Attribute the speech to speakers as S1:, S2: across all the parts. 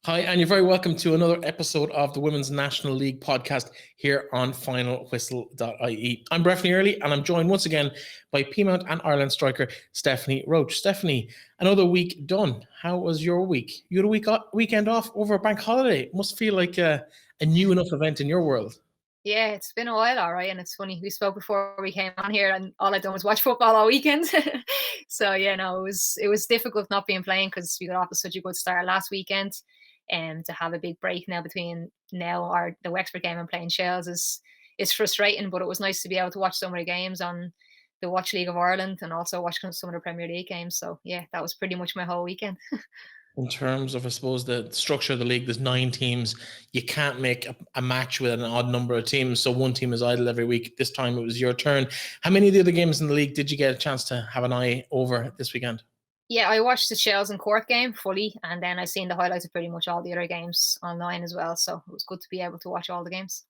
S1: Hi, and you're very welcome to another episode of the Women's National League podcast here on finalwhistle.ie. I'm Breifne Earley, and I'm joined once again by Peamount and Ireland striker Stephanie Roche. Stephanie, another week done. How was your week? You had a weekend off over a bank holiday. It must feel like a new enough event in your world.
S2: Yeah, it's been a while, all right. And it's funny, we spoke before we came on here, and all I'd done was watch football all weekend. So yeah, no, it was difficult not being playing because we got off to such a good start last weekend, and to have a big break now between now or the Wexford game and playing Shells is frustrating. But it was nice to be able to watch some of the games on the Watch League of Ireland and also watch some of the Premier League games. So yeah, that was pretty much my whole weekend.
S1: In terms of, I suppose, the structure of the league, there's 9 teams. You can't make a match with an odd number of teams, so one team is idle every week. This time it was your turn. How many of the other games in the league did you get a chance to have an eye over this weekend?
S2: Yeah, I watched the Shells and Cork game fully, and then I've seen the highlights of pretty much all the other games online as well. So it was good to be able to watch all the games.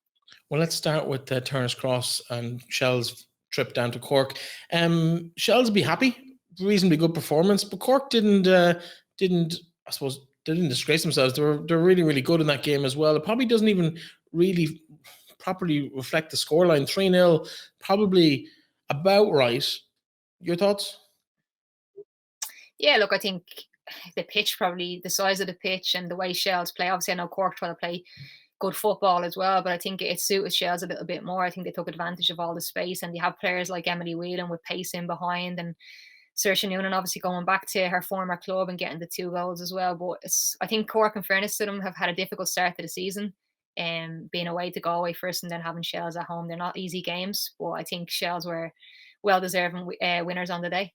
S1: Well, let's start with Turner's Cross and Shell's trip down to Cork. Shell's will be happy, reasonably good performance, but Cork didn't. I suppose they didn't disgrace themselves. They're really, really good in that game as well. It probably doesn't even really properly reflect the scoreline. 3-0, probably about right. Your thoughts?
S2: Yeah, look, I think the pitch, probably the size of the pitch and the way Shells play. Obviously, I know Cork try to play good football as well, but I think it suited Shells a little bit more. I think they took advantage of all the space, and they have players like Emily Whelan with pace in behind, and Saoirse Noonan obviously going back to her former club and getting the 2 goals as well. But I think Cork, in fairness to them, have had a difficult start to the season. Being away to Galway first and then having Shells at home. They're not easy games, but I think Shells were well-deserving winners on the day.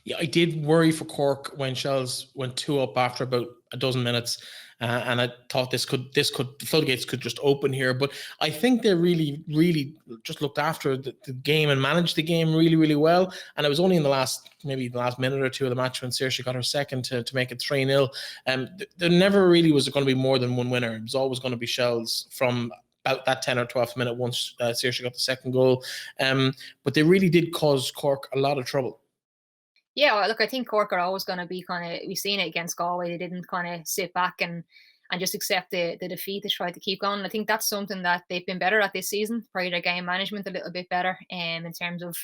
S1: Yeah, I did worry for Cork when Shells went 2 up after about a dozen minutes, and I thought the floodgates could just open here. But I think they really, really just looked after the game and managed the game really, really well. And it was only in the last minute or two of the match when Saoirse got her second to make it 3-0. There never really was going to be more than one winner. It was always going to be Shells from about that 10 or 12th minute once Saoirse got the second goal. But they really did cause Cork a lot of trouble.
S2: Yeah, well, look, I think Cork are always going to be we've seen it against Galway. They didn't kind of sit back and just accept the defeat. They tried to keep going. I think that's something that they've been better at this season. Probably their game management a little bit better in terms of,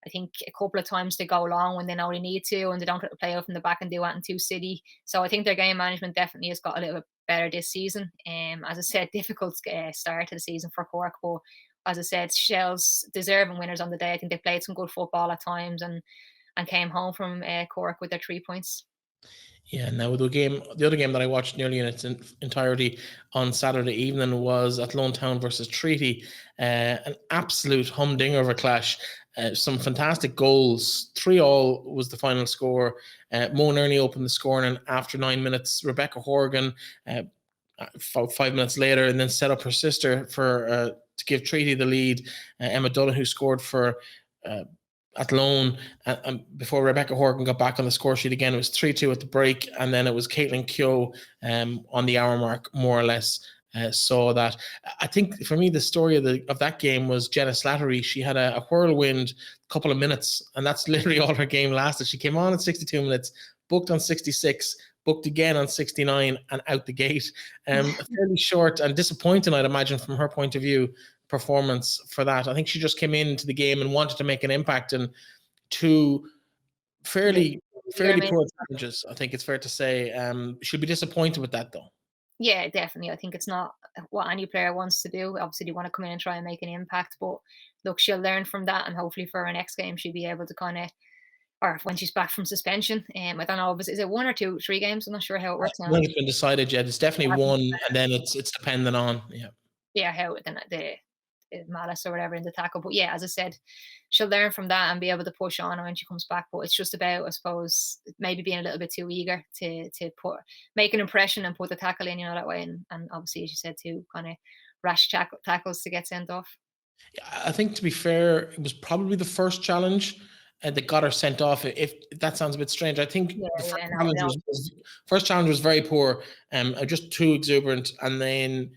S2: I think a couple of times they go long when they know they need to, and they don't have to play off in the back and do it in too city. So I think their game management definitely has got a little bit better this season. As I said, difficult start to the season for Cork, but as I said, Shells deserving winners on the day. I think they played some good football at times and came home from Cork with their 3 points.
S1: Yeah, now the other game that I watched nearly in its entirety on Saturday evening was Athlone Town versus Treaty. An absolute humdinger of a clash. Some fantastic goals. 3-3 was the final score. Mo Nerney opened the scoring, and after 9 minutes, Rebecca Horgan, 5 minutes later, and then set up her sister to give Treaty the lead. Emma Donoghue scored for Athlone, and before Rebecca Horgan got back on the score sheet again. It was 3-2 at the break, and then it was Caitlin Keogh on the hour mark, more or less. Saw that. I think for me the story of that game was Jenna Slattery. She had a whirlwind couple of minutes, and that's literally all her game lasted. She came on at 62 minutes, booked on 66, booked again on 69, and out the gate. Fairly short and disappointing, I'd imagine, from her point of view, performance for that. I think she just came into the game and wanted to make an impact, and 2 fairly poor challenges. I think it's fair to say. She'll be disappointed with that, though.
S2: Yeah, definitely. I think it's not what any player wants to do. Obviously, they want to come in and try and make an impact, but look, she'll learn from that, and hopefully for her next game, she'll be able to or when she's back from suspension. I don't know, is it 1 or 2, 3 games? I'm not sure how it works now.
S1: I think it's been decided yet. It's definitely 1, and then it's dependent on
S2: how the malice or whatever in the tackle. But yeah, as I said, she'll learn from that and be able to push on when she comes back. But it's just about, I suppose, maybe being a little bit too eager to make an impression and put the tackle in, that way. And obviously, as you said, too, kind of rash tackles to get sent off.
S1: I think, to be fair, it was probably the first challenge that got her sent off. If that sounds a bit strange, I think first challenge was very poor, just too exuberant, and then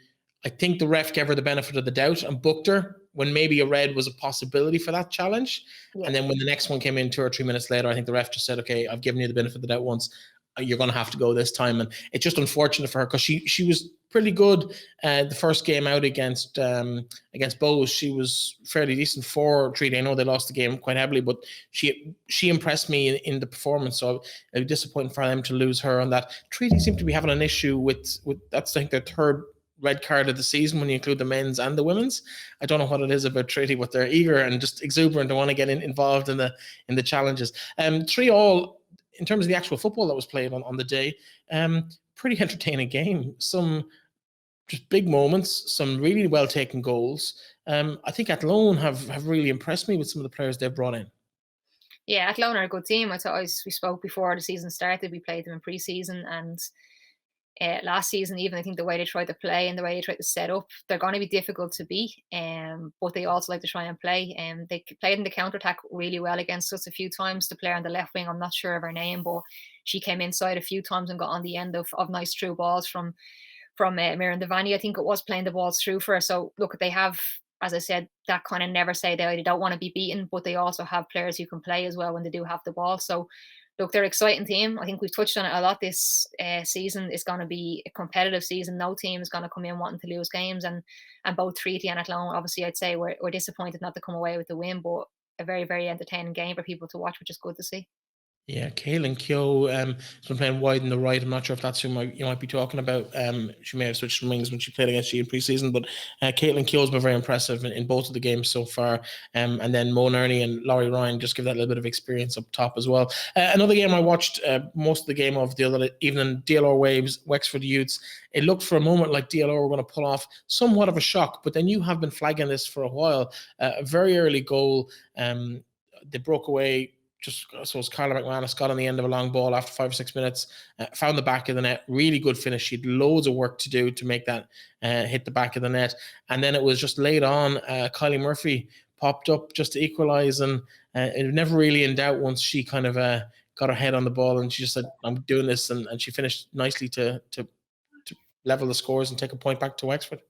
S1: I think the ref gave her the benefit of the doubt and booked her when maybe a red was a possibility for that challenge. Yeah. And then when the next one came in 2 or 3 minutes later, I think the ref just said, okay, I've given you the benefit of the doubt once. you're going to have to go this time. And it's just unfortunate for her because she was pretty good the first game out against Bows. She was fairly decent for Treaty. I know they lost the game quite heavily, but she impressed me in the performance. So it was disappointing for them to lose her on that. Treaty seemed to be having an issue with that's, I think, their third red card of the season when you include the men's and the women's. I don't know what it is about Treaty, but they're eager and just exuberant to want to get involved in the challenges. 3-3 in terms of the actual football that was played on the day. Pretty entertaining game. Some just big moments, some really well taken goals. I think Athlone have really impressed me with some of the players they've brought in.
S2: Yeah, Athlone are a good team. I thought we spoke before the season started. We played them in pre-season, and last season, even I think the way they tried to play and the way they tried to set up, they're going to be difficult to beat. But they also like to try and play. They played in the counter-attack really well against us a few times. The player on the left wing, I'm not sure of her name, but she came inside a few times and got on the end of nice through balls from Miriam Devaney, I think it was, playing the balls through for her. So look, they have, as I said, that kind of never say they don't want to be beaten, but they also have players who can play as well when they do have the ball. So look, they're an exciting team. I think we've touched on it a lot this season. It's going to be a competitive season. No team is going to come in wanting to lose games, and both Treaty and Athlone, obviously, I'd say we're disappointed not to come away with the win, but a very, very entertaining game for people to watch, which is good to see.
S1: Yeah, Kaylin Keogh has been playing wide in the right. I'm not sure if that's who you might be talking about. She may have switched wings when she played against you in pre-season, but Kaylin Keogh has been very impressive in both of the games so far. And then Mo Nerney and Laurie Ryan just give that little bit of experience up top as well. Another game I watched most of the game of the other evening, DLR Waves, Wexford Youths. It looked for a moment like DLR were going to pull off somewhat of a shock, but then you have been flagging this for a while. A very early goal. They broke away. Just so it's Carla McManus got on the end of a long ball after 5 or 6 minutes, found the back of the net, really good finish. She had loads of work to do to make that hit the back of the net. And then it was just laid on. Kylie Murphy popped up just to equalise, and it was never really in doubt once she kind of got her head on the ball and she just said, I'm doing this. And she finished nicely to level the scores and take a point back to Wexford.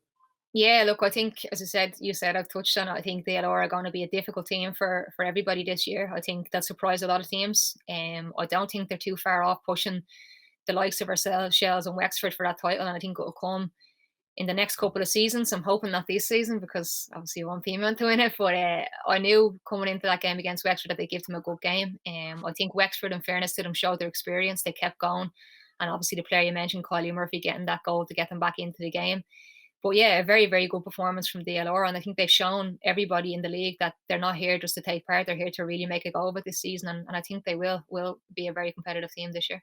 S2: Yeah, look, I think, as I said, I've touched on it. I think the DLR are going to be a difficult team for everybody this year. I think they'll surprise a lot of teams. I don't think they're too far off pushing the likes of ourselves, Shells and Wexford for that title. And I think it will come in the next couple of seasons. I'm hoping not this season because obviously I want Peamount to win it. But I knew coming into that game against Wexford that they give them a good game. I think Wexford, in fairness to them, showed their experience. They kept going. And obviously the player you mentioned, Kylie Murphy, getting that goal to get them back into the game. But yeah, a very, very good performance from DLR. And I think they've shown everybody in the league that they're not here just to take part. They're here to really make a go of it this season. And I think they will be a very competitive team this year.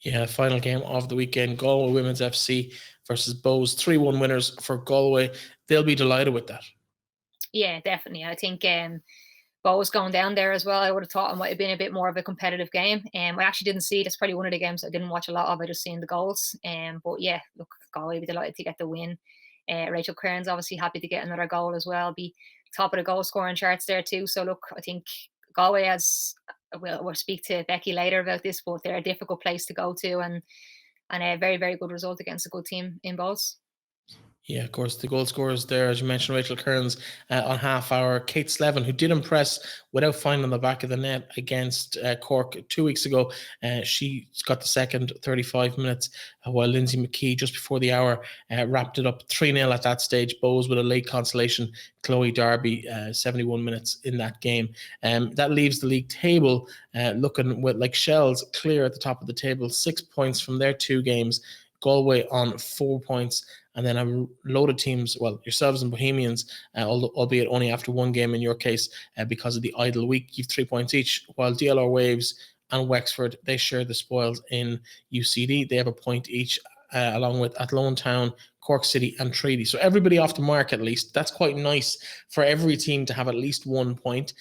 S1: Yeah, final game of the weekend, Galway Women's FC versus Bows. 3-1 winners for Galway. They'll be delighted with that.
S2: Yeah, definitely. I think Bows going down there as well, I would have thought it might have been a bit more of a competitive game. I actually didn't see it. It's probably one of the games I didn't watch a lot of. I just seen the goals. But yeah, look, Galway will be delighted to get the win. Rachel Kearns obviously happy to get another goal as well. Be top of the goal scoring charts there too. So look, I think Galway has. We'll speak to Becky later about this, but they're a difficult place to go to, and a very, very good result against a good team in Bows.
S1: Yeah, of course, the goal scorers there, as you mentioned, Rachel Kearns on half hour. Kate Slevin, who did impress without finding the back of the net against Cork 2 weeks ago. She got the second 35 minutes, while Lindsay McKee, just before the hour, wrapped it up 3-0 at that stage. Bows with a late consolation. Chloe Darby, 71 minutes in that game. That leaves the league table looking with like Shells clear at the top of the table, 6 points from their 2 games. Galway on 4 points, and then a load of teams, well, yourselves and Bohemians, albeit only after 1 game in your case, because of the idle week, you've 3 points each, while DLR Waves and Wexford, they share the spoils in UCD. They have a point each, along with Athlone Town, Cork City and Treaty. So everybody off the mark at least. That's quite nice for every team to have at least 1 point.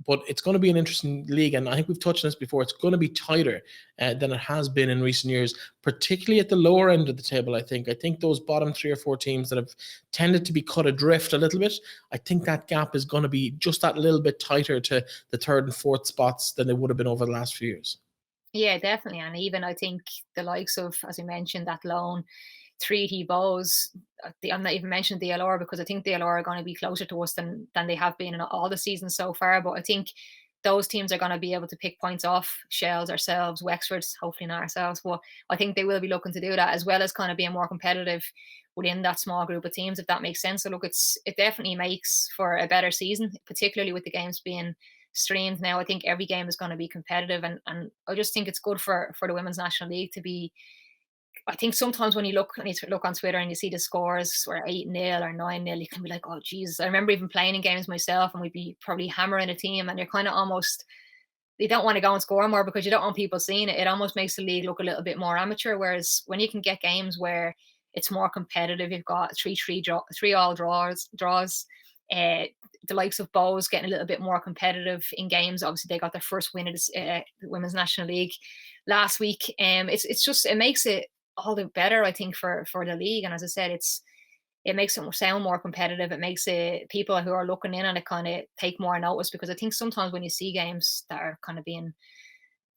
S1: But it's going to be an interesting league, and I think we've touched on this before. It's going to be tighter than it has been in recent years, particularly at the lower end of the table, I think. I think those bottom 3 or 4 teams that have tended to be cut adrift a little bit, I think that gap is going to be just that little bit tighter to the 3rd and 4th spots than they would have been over the last few years.
S2: Yeah, definitely. And even I think the likes of, as I mentioned, Athlone, Treaty, Bows, I'm not even mentioning DLR because I think DLR are going to be closer to us than they have been in all the seasons so far. But I think those teams are going to be able to pick points off Shells, ourselves, Wexford, hopefully not ourselves, but I think they will be looking to do that, as well as kind of being more competitive within that small group of teams, if that makes sense. So look, it definitely makes for a better season, particularly with the games being streamed now. I think every game is going to be competitive, and I just think it's good for the Women's National League to be. I think sometimes when you look on Twitter and you see the scores or 8-0 or 9-0, you can be like, oh Jesus. I remember even playing in games myself, and we'd be probably hammering a team, and you're kind of almost, you don't want to go and score more because you don't want people seeing it. It almost makes the league look a little bit more amateur. Whereas when you can get games where it's more competitive, you've got 3-3 draws. The likes of Bows getting a little bit more competitive in games. Obviously, they got their first win of the Women's National League last week. It's just, it makes it all the better, I think, for the league. And as I said, it makes it sound more competitive. It makes it, people who are looking in on it kind of take more notice, because I think sometimes when you see games that are kind of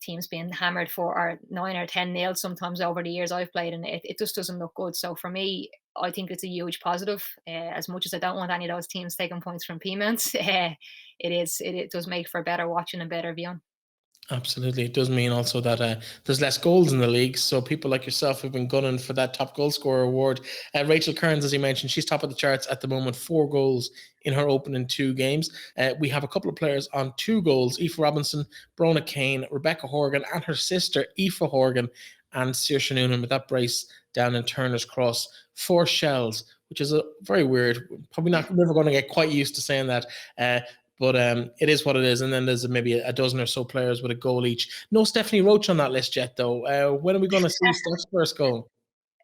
S2: teams being hammered for or 9 or 10-0 sometimes over the years I've played, and it just doesn't look good. So for me, I think it's a huge positive. As much as I don't want any of those teams taking points from Peamount, it does make for better watching and better viewing.
S1: Absolutely. It does mean also that there's less goals in the league. So people like yourself who've been gunning for that top goal scorer award. Rachel Kearns, as you mentioned, she's top of the charts at the moment, 4 goals in her opening 2 games. We have a couple of players on 2 goals, Aoife Robinson, Brona Kane, Rebecca Horgan, and her sister, Aoife Horgan, and Saoirse Noonan with that brace down in Turner's Cross. 4 Shells, which is a very weird, probably never going to get quite used to saying that. But it is what it is. And then there's maybe a dozen or so players with a goal each. No Stephanie Roche on that list yet, though. When are we going to see Steph's first goal?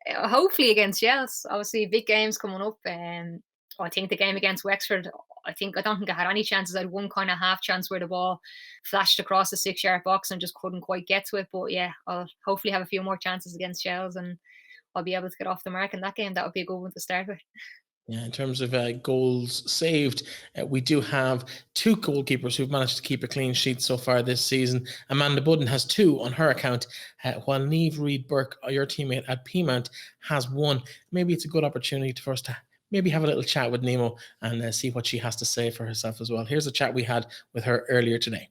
S2: Hopefully against Shells. Obviously, big games coming up. I think the game against Wexford, I don't think I had any chances. I had one kind of half chance where the ball flashed across the 6-yard box and just couldn't quite get to it. But yeah, I'll hopefully have a few more chances against Shells, and I'll be able to get off the mark in that game. That would be a good one to start with.
S1: Yeah, in terms of goals saved, we do have 2 goalkeepers who've managed to keep a clean sheet so far this season. Amanda Budden has 2 on her account, while Niamh Reid Burke, your teammate at Peamount, has 1. Maybe it's a good opportunity for us to maybe have a little chat with Nemo and see what she has to say for herself as well. Here's a chat we had with her earlier today.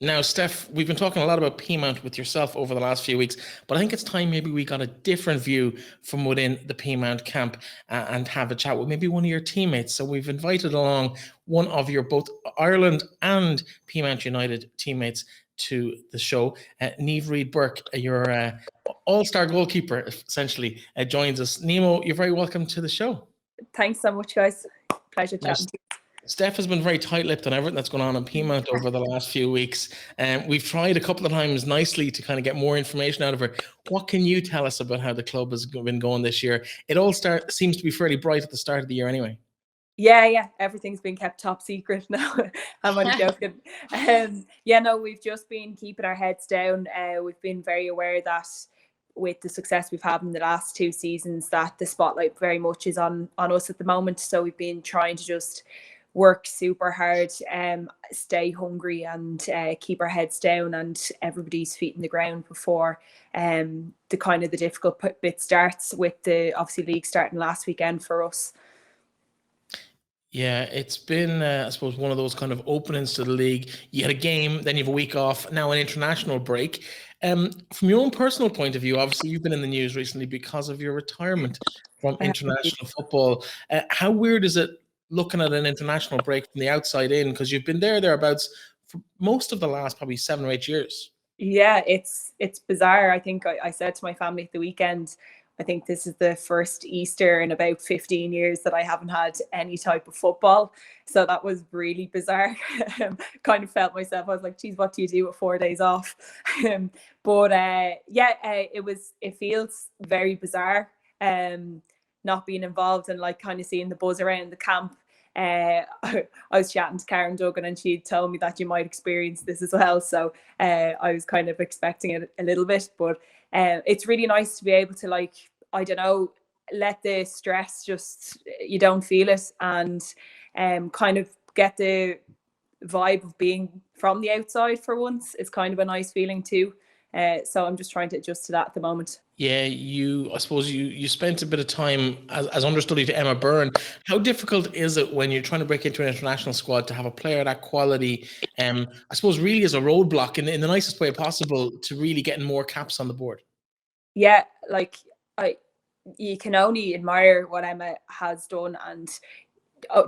S1: Now, Steph, we've been talking a lot about Peamount with yourself over the last few weeks, but I think it's time maybe we got a different view from within the Peamount camp and have a chat with maybe one of your teammates. So we've invited along one of your both Ireland and Peamount United teammates to the show. Niamh Reid Burke, your all-star goalkeeper, essentially, joins us. Nemo, you're very welcome to the show.
S3: Thanks so much, guys. Pleasure chatting to you.
S1: Steph has been very tight-lipped on everything that's going on in Peamount over the last few weeks. We've tried a couple of times nicely to kind of get more information out of her. What can you tell us about how the club has been going this year? It all seems to be fairly bright at the start of the year anyway.
S3: Yeah. Everything's been kept top secret now. I'm only joking. We've just been keeping our heads down. We've been very aware that with the success we've had in the last 2 seasons, that the spotlight very much is on us at the moment. So we've been trying to just work super hard, stay hungry, and keep our heads down and everybody's feet in the ground before the difficult bit starts, with the obviously league starting last weekend for us.
S1: Yeah, it's been, I suppose, one of those kind of openings to the league. You had a game, then you have a week off, now an international break. From your own personal point of view, obviously you've been in the news recently because of your retirement from international football. How weird is it looking at an international break from the outside in, because you've been thereabouts for most of the last probably 7 or 8 years?
S3: Yeah, it's bizarre. I think I said to my family at the weekend, I think this is the first Easter in about 15 years that I haven't had any type of football. So that was really bizarre. Kind of felt myself, I was like, geez, what do you do with 4 days off? It feels very bizarre not being involved and like kind of seeing the buzz around the camp. I was chatting to Karen Duggan and she told me that you might experience this as well, so I was kind of expecting it a little bit, but it's really nice to be able to, like, I don't know, let the stress just, you don't feel it, and kind of get the vibe of being from the outside for once. It's kind of a nice feeling too. So I'm just trying to adjust to that at the moment.
S1: Yeah, I suppose you spent a bit of time as understudy to Emma Byrne. How difficult is it when you're trying to break into an international squad to have a player that quality? I suppose really as a roadblock in the nicest way possible to really getting more caps on the board.
S3: Yeah, like you can only admire what Emma has done, and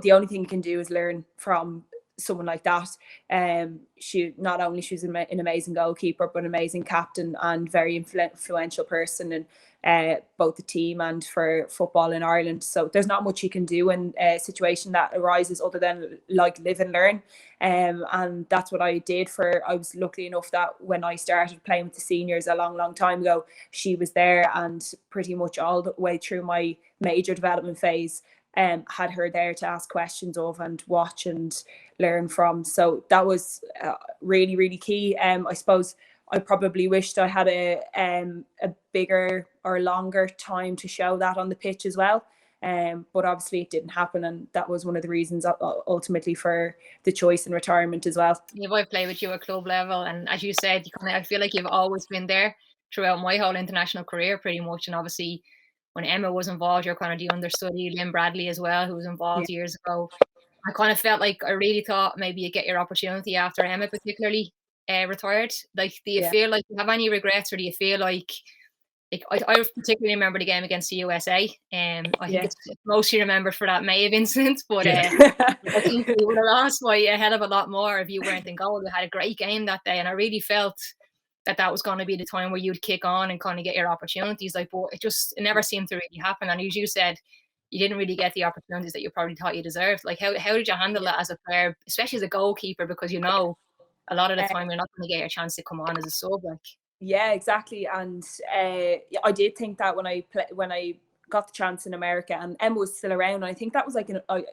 S3: the only thing you can do is learn from someone like that. She's an amazing goalkeeper, but an amazing captain and very influential person in both the team and for football in Ireland. So there's not much you can do in a situation that arises other than like live and learn. And that's what I did. I was lucky enough that when I started playing with the seniors a long time ago, she was there, and pretty much all the way through my major development phase, had her there to ask questions of and watch and learn from. So that was really key. I suppose I probably wished I had a bigger or longer time to show that on the pitch as well. But obviously it didn't happen, and that was one of the reasons ultimately for the choice in retirement as well.
S2: Yeah, I've played with you at club level, and as you said, I feel like you've always been there throughout my whole international career pretty much. And obviously when Emma was involved, you're kind of the understudy, Lynn Bradley as well, who was involved years ago. I kind of felt like I really thought maybe you get your opportunity after Emma particularly retired. Like, do you feel like you have any regrets, or do you feel like I particularly remember the game against the USA. I think it's mostly remembered for that Maeve incident, but I think we would have lost by a hell of a lot more if you weren't in goal. We had a great game that day, and I really felt that was going to be the time where you'd kick on and kind of get your opportunities. Like, but it never seemed to really happen. And as you said, you didn't really get the opportunities that you probably thought you deserved. Like, how did you handle that as a player, especially as a goalkeeper, because a lot of the time you're not going to get your chance to come on as a sub, like.
S3: Yeah, exactly. And I did think that when I got the chance in America, and Emma was still around, and I think that was like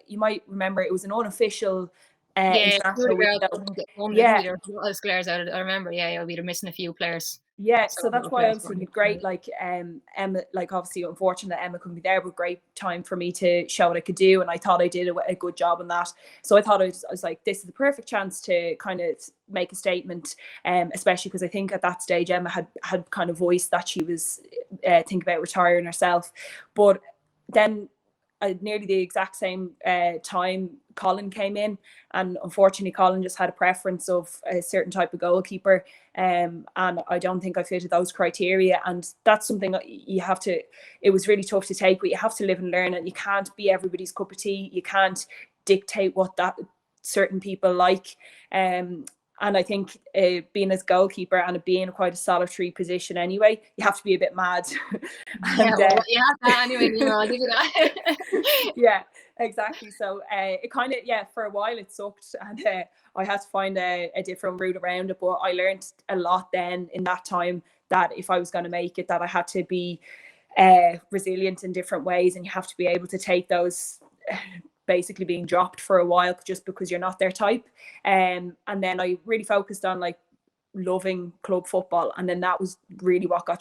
S3: you might remember it was an unofficial international
S2: window. Players out. I remember. Yeah, we were missing a few players.
S3: Yeah, so that's why I was thinking great. Like Emma, like obviously unfortunate that Emma couldn't be there, but great time for me to show what I could do, and I thought I did a good job on that. So I thought I was like, this is the perfect chance to kind of make a statement, especially because I think at that stage Emma had kind of voiced that she was thinking about retiring herself. But then nearly the exact same time Colin came in, and unfortunately Colin just had a preference of a certain type of goalkeeper, and I don't think I fitted those criteria, and that's something you have to, it was really tough to take, but you have to live and learn, and you can't be everybody's cup of tea. You can't dictate what that certain people like, and I think being as goalkeeper and being quite a solitary position anyway, you have to be a bit mad.
S2: And, you have to anyway, I'll give you that.
S3: Yeah, exactly. So it kind of, for a while it sucked, and I had to find a different route around it. But I learned a lot then in that time, that if I was going to make it, that I had to be resilient in different ways, and you have to be able to take those basically being dropped for a while just because you're not their type. And then I really focused on like loving club football, and then that was really what got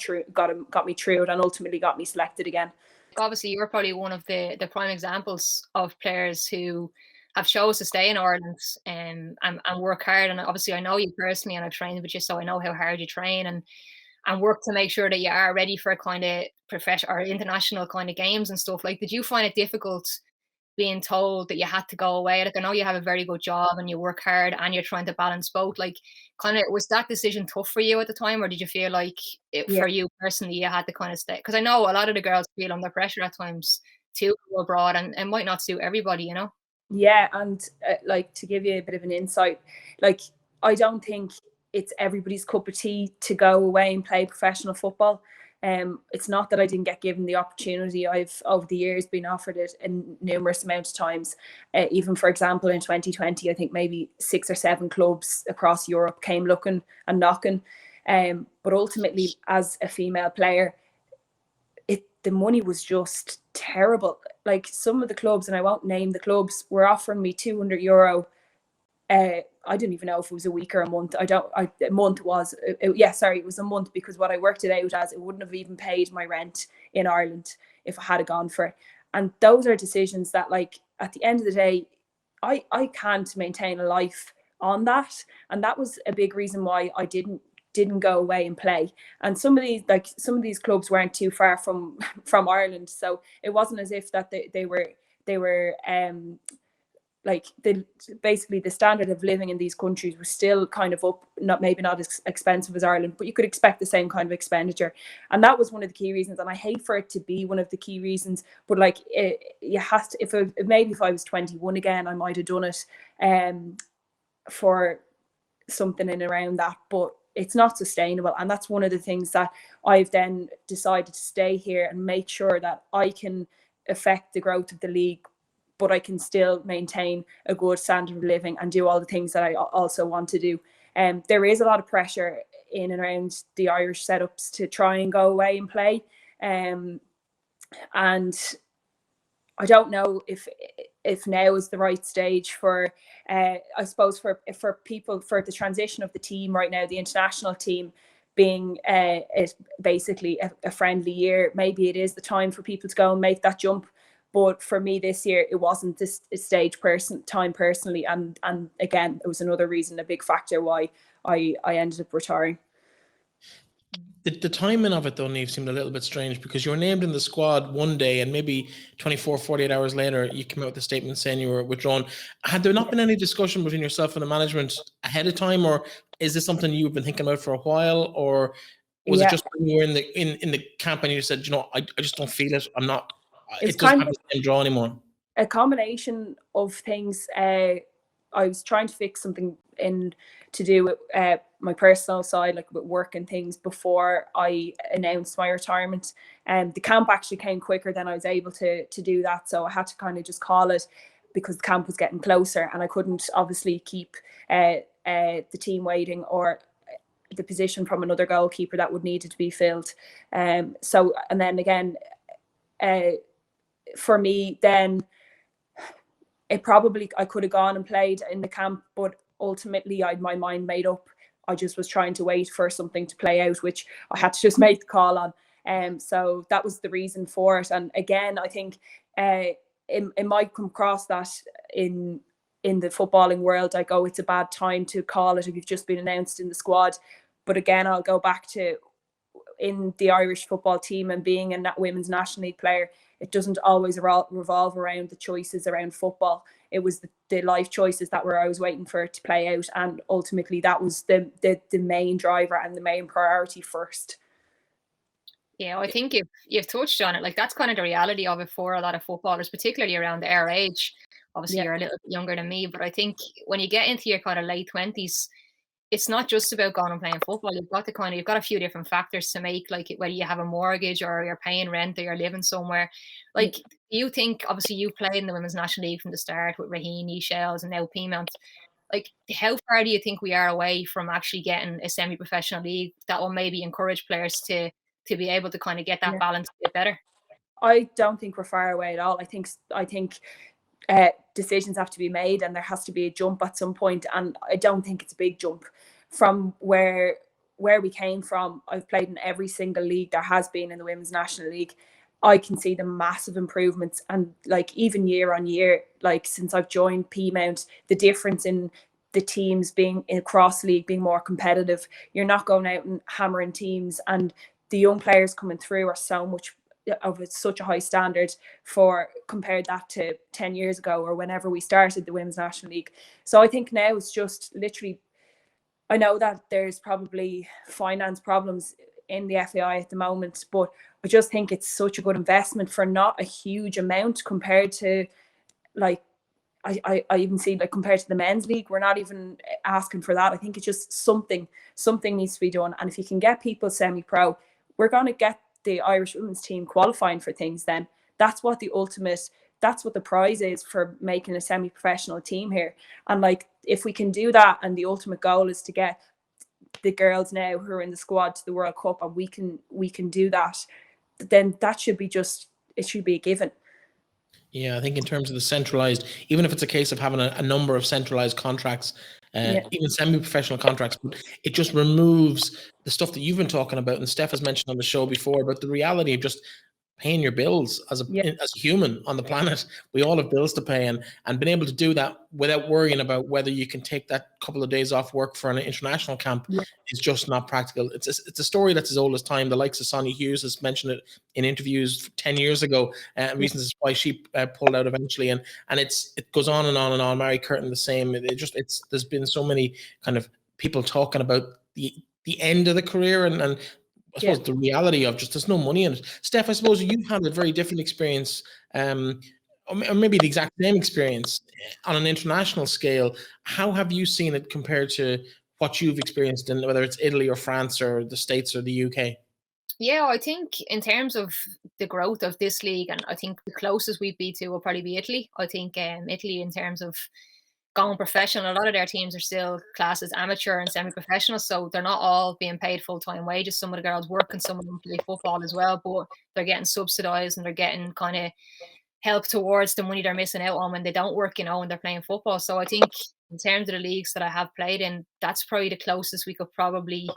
S3: me through it, and ultimately got me selected again.
S2: Obviously you're probably one of the prime examples of players who have chose to stay in Ireland and work hard. And obviously I know you personally, and I've trained with you, so I know how hard you train and work to make sure that you are ready for kind of professional or international kind of games and stuff. Like, did you find it difficult being told that you had to go away? Like, I know you have a very good job and you work hard and you're trying to balance both. Like, kind of, was that decision tough for you at the time, or did you feel like for you personally you had to kind of stay? Because I know a lot of the girls feel under pressure at times to go abroad, and it might not suit everybody,
S3: Yeah, and like, to give you a bit of an insight, like, I don't think it's everybody's cup of tea to go away and play professional football. It's not that I didn't get given the opportunity. I've over the years been offered it in numerous amounts of times. Even for example in 2020, I think maybe 6 or 7 clubs across Europe came looking and knocking. But ultimately, as a female player, the money was just terrible. Like, some of the clubs, and I won't name the clubs, were offering me €200. I didn't even know if it was a week or a month. It was a month, because what I worked it out as, it wouldn't have even paid my rent in Ireland if I had gone for it. And those are decisions that, like, at the end of the day, I can't maintain a life on that. And that was a big reason why I didn't didn't go away and play. And some of these clubs weren't too far from Ireland, so it wasn't as if that they were like basically the standard of living in these countries was still kind of up, maybe not as expensive as Ireland, but you could expect the same kind of expenditure. And that was one of the key reasons. And I hate for it to be one of the key reasons, but like you have to, if I was 21 again, I might have done it for something in around that, but it's not sustainable. And that's one of the things that I've then decided to stay here and make sure that I can affect the growth of the league, but I can still maintain a good standard of living and do all the things that I also want to do. There is a lot of pressure in and around the Irish setups to try and go away and play. And I don't know if now is the right stage for, I suppose, for people, for the transition of the team right now, the international team being basically a friendly year. Maybe it is the time for people to go and make that jump. But for me this year, it wasn't this stage time personally. And again, it was another reason, a big factor why I ended up retiring.
S1: The timing of it, though, Neve, seemed a little bit strange because you were named in the squad one day and maybe 24, 48 hours later, you came out with a statement saying you were withdrawn. Had there not been any discussion between yourself and the management ahead of time, or is this something you've been thinking about for a while, or was it just when you were in the camp and you said, I just don't feel it, I'm not, it doesn't have the same draw anymore?
S3: A combination of things. I was trying to fix something in to do with my personal side, like with work and things, before I announced my retirement. And the camp actually came quicker than I was able to do that, so I had to kind of just call it because the camp was getting closer, and I couldn't obviously keep the team waiting, or the position from another goalkeeper that would needed to be filled. So, and then again, for me, then it probably, I could have gone and played in the camp, but ultimately I had my mind made up. I just was trying to wait for something to play out, which I had to just make the call on. So that was the reason for it. And again, I think it might come across that in the footballing world, like, oh, it's a bad time to call it if you've just been announced in the squad. But again, I'll go back to, in the Irish football team and being a women's National League player, it doesn't always revolve around the choices around football. It was the life choices that I was waiting for it to play out, and ultimately that was the main driver and the main priority first.
S2: Yeah, I think you've touched on it. Like, that's kind of the reality of it for a lot of footballers, particularly around our age. Obviously, you're a little bit younger than me, but I think when you get into your kind of late 20s, it's not just about going and playing football. You've got a few different factors to make, like whether you have a mortgage or you're paying rent or you're living somewhere. Like, you think, obviously you played in the Women's National League from the start with Raheny, Shells, and now Peamount. Like, how far do you think we are away from actually getting a semi-professional league that will maybe encourage players to be able to kind of get that balance a bit better?
S3: I don't think we're far away at all. I think decisions have to be made, and there has to be a jump at some point. And I don't think it's a big jump from where we came from. I've played in every single league there has been in the Women's National League. I can see the massive improvements, and like even year on year, like since I've joined Peamount, the difference in the teams being across league being more competitive. You're not going out and hammering teams, and the young players coming through are so much of such a high standard for compared that to 10 years ago or whenever we started the Women's National League. So I think now it's just literally, I know that there's probably finance problems in the FAI at the moment, but I just think it's such a good investment for not a huge amount compared to, like, I even see, like, compared to the men's league, we're not even asking for that. I think it's just something needs to be done. And if you can get people semi-pro, we're going to get the Irish women's team qualifying for things. Then that's what the prize is for making a semi-professional team here. And like, if we can do that, and the ultimate goal is to get the girls now who are in the squad to the World Cup, and we can do that, then that should be it should be a given.
S1: Yeah, I think in terms of the centralized, even if it's a case of having a number of centralized contracts, even semi-professional contracts, it just removes the stuff that you've been talking about, and Steph has mentioned on the show before, about the reality of just paying your bills as a human on the planet. We all have bills to pay, and being able to do that without worrying about whether you can take that couple of days off work for an international camp is just not practical. It's a story that's as old as time. The likes of Sonia Hughes has mentioned it in interviews 10 years ago, reasons why she pulled out eventually, and it goes on and on and on. Mary Curtin the same. There's been so many kind of people talking about the end of the career and I suppose the reality of just there's no money in it. Steph, I suppose you've had a very different experience, or maybe the exact same experience on an international scale. How have you seen it compared to what you've experienced in whether it's Italy or France or the States or the UK?
S2: Yeah, I think in terms of the growth of this league, and I think the closest we'd be to will probably be Italy. I think Italy, in terms of going professional, a lot of their teams are still classed as amateur and semi-professional, so they're not all being paid full-time wages. Some of the girls work and some of them play football as well, but they're getting subsidised and they're getting kind of help towards the money they're missing out on when they don't work, when they're playing football. So I think in terms of the leagues that I have played in, that's probably the closest we could probably,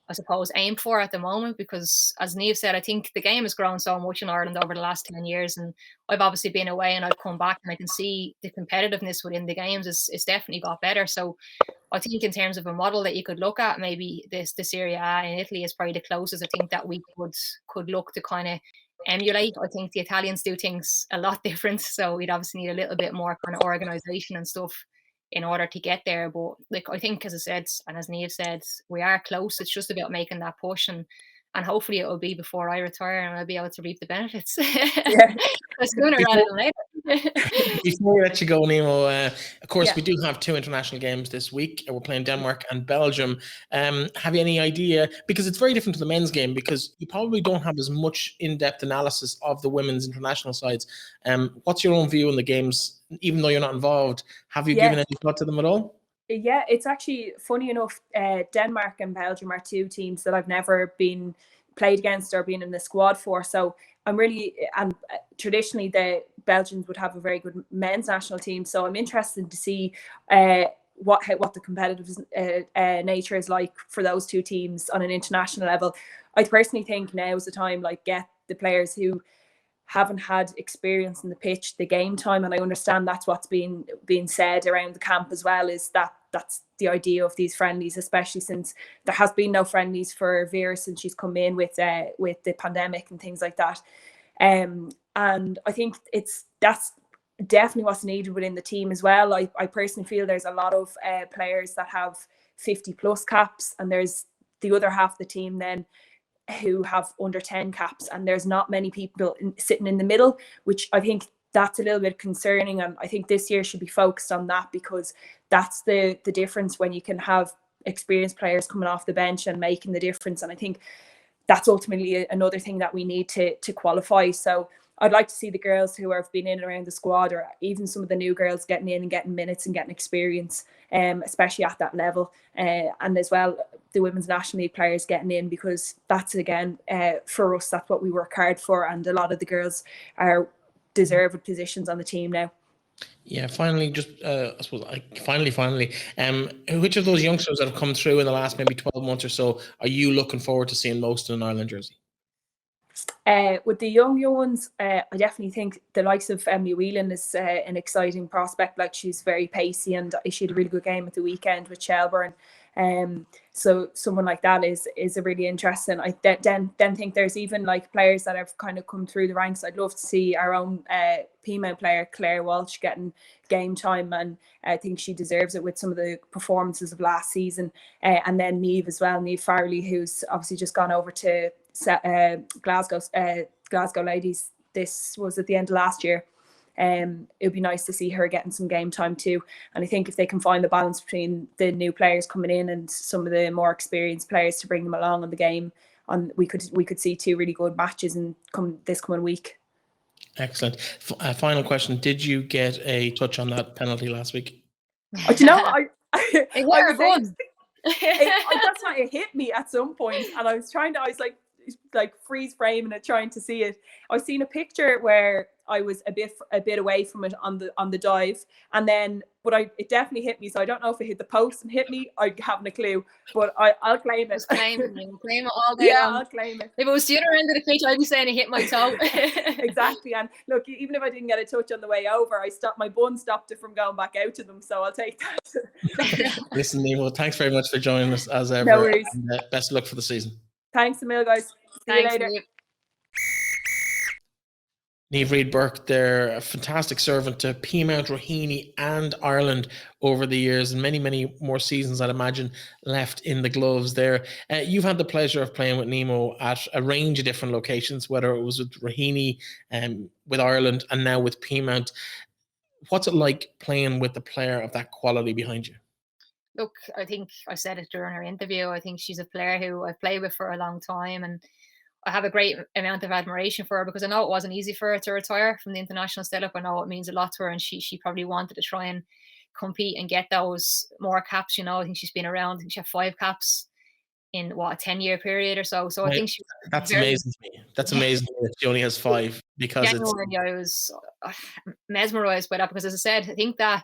S2: I suppose, aim for at the moment, because as Neve said, I think the game has grown so much in Ireland over the last 10 years, and I've obviously been away and I've come back and I can see the competitiveness within the games is definitely got better. So I think in terms of a model that you could look at, maybe the Serie A in Italy is probably the closest I think that we could look to kind of emulate. I think the Italians do things a lot different, so we'd obviously need a little bit more kind of organisation and stuff in order to get there. But like, I think, as I said, and as Neve said, we are close. It's just about making that push, and hopefully it will be before I retire and I'll be able to reap the benefits. Sooner rather than later.
S1: Before we let you go, Niamh, of course, we do have 2 international games this week. We're playing Denmark and Belgium. Have you any idea? Because it's very different to the men's game, because you probably don't have as much in-depth analysis of the women's international sides. What's your own view on the games, even though you're not involved? Have you given any thought to them at all?
S3: Yeah, it's actually funny enough. Denmark and Belgium are 2 teams that I've never been played against or been in the squad for. So I'm really, and traditionally the Belgians would have a very good men's national team. So I'm interested to see what the competitive nature is like for those 2 teams on an international level. I personally think now is the time, get the players who haven't had experience in the pitch, the game time, and I understand that's what's being said around the camp as well, is that's the idea of these friendlies, especially since there has been no friendlies for Vera since she's come in with the pandemic and things like that. And I think that's definitely what's needed within the team as well. I personally feel there's a lot of players that have 50 plus caps, and there's the other half of the team then who have under 10 caps, and there's not many people sitting in the middle, which I think that's a little bit concerning. And I think this year should be focused on that, because that's the difference when you can have experienced players coming off the bench and making the difference. And I think that's ultimately another thing that we need to qualify. So I'd like to see the girls who have been in and around the squad, or even some of the new girls, getting in and getting minutes and getting experience, especially at that level. And as well, the women's national league players getting in, because that's, again, for us, that's what we work hard for. And a lot of the girls are deserved positions on the team now.
S1: Yeah, finally, just I suppose, finally, which of those youngsters that have come through in the last maybe 12 months or so are you looking forward to seeing most in an Ireland jersey?
S3: With the young ones, I definitely think the likes of Emma Whelan is an exciting prospect. She's very pacey, and she had a really good game at the weekend with Shelburne. So someone like that is a really interesting. I then think there's even players that have kind of come through the ranks. I'd love to see our own Peamount player Claire Walsh getting game time, and I think she deserves it with some of the performances of last season. And then Neve as well, Niamh Farley, who's obviously just gone over to Glasgow Ladies. This was at the end of last year. It would be nice to see her getting some game time too. And I think if they can find the balance between the new players coming in and some of the more experienced players to bring them along on the game, we could see 2 really good matches this coming week.
S1: Excellent. Final question: did you get a touch on that penalty last week?
S3: Do you know, it hit me at some point, and I was freeze framing it, trying to see it. I've seen a picture where I was a bit away from it on the dive, and then it definitely hit me. So I don't know if it hit the post and hit me. I haven't a clue, but I'll claim it.
S2: Just claim it all day long.
S3: I'll claim it.
S2: If it was the other end of the pitch, I'd be saying it hit my toe.
S3: Exactly. And look, even if I didn't get a touch on the way over, my bun stopped it from going back out to them. So I'll take that.
S1: Listen, Niamh, thanks very much for joining us as ever.
S3: No worries.
S1: And, best of luck for the season.
S3: Thanks a mil, guys. See you later.
S1: Niamh Reid Burke, they're a fantastic servant to Peamount, Raheny and Ireland over the years, and many, many more seasons, I'd imagine, left in the gloves there. You've had the pleasure of playing with Niamh at a range of different locations, whether it was with Raheny, with Ireland, and now with Peamount. What's it like playing with a player of that quality behind you?
S2: Look, I think I said it during our interview. I think she's a player who I've played with for a long time, and I have a great amount of admiration for her because I know it wasn't easy for her to retire from the international setup. I know it means a lot to her, and she probably wanted to try and compete and get those more caps. I think she's been around. I think she had 5 caps in a 10-year period or so. So I think
S1: that's amazing to me. That's amazing that she only has 5 because
S2: I was mesmerized by that because, as I said, I think that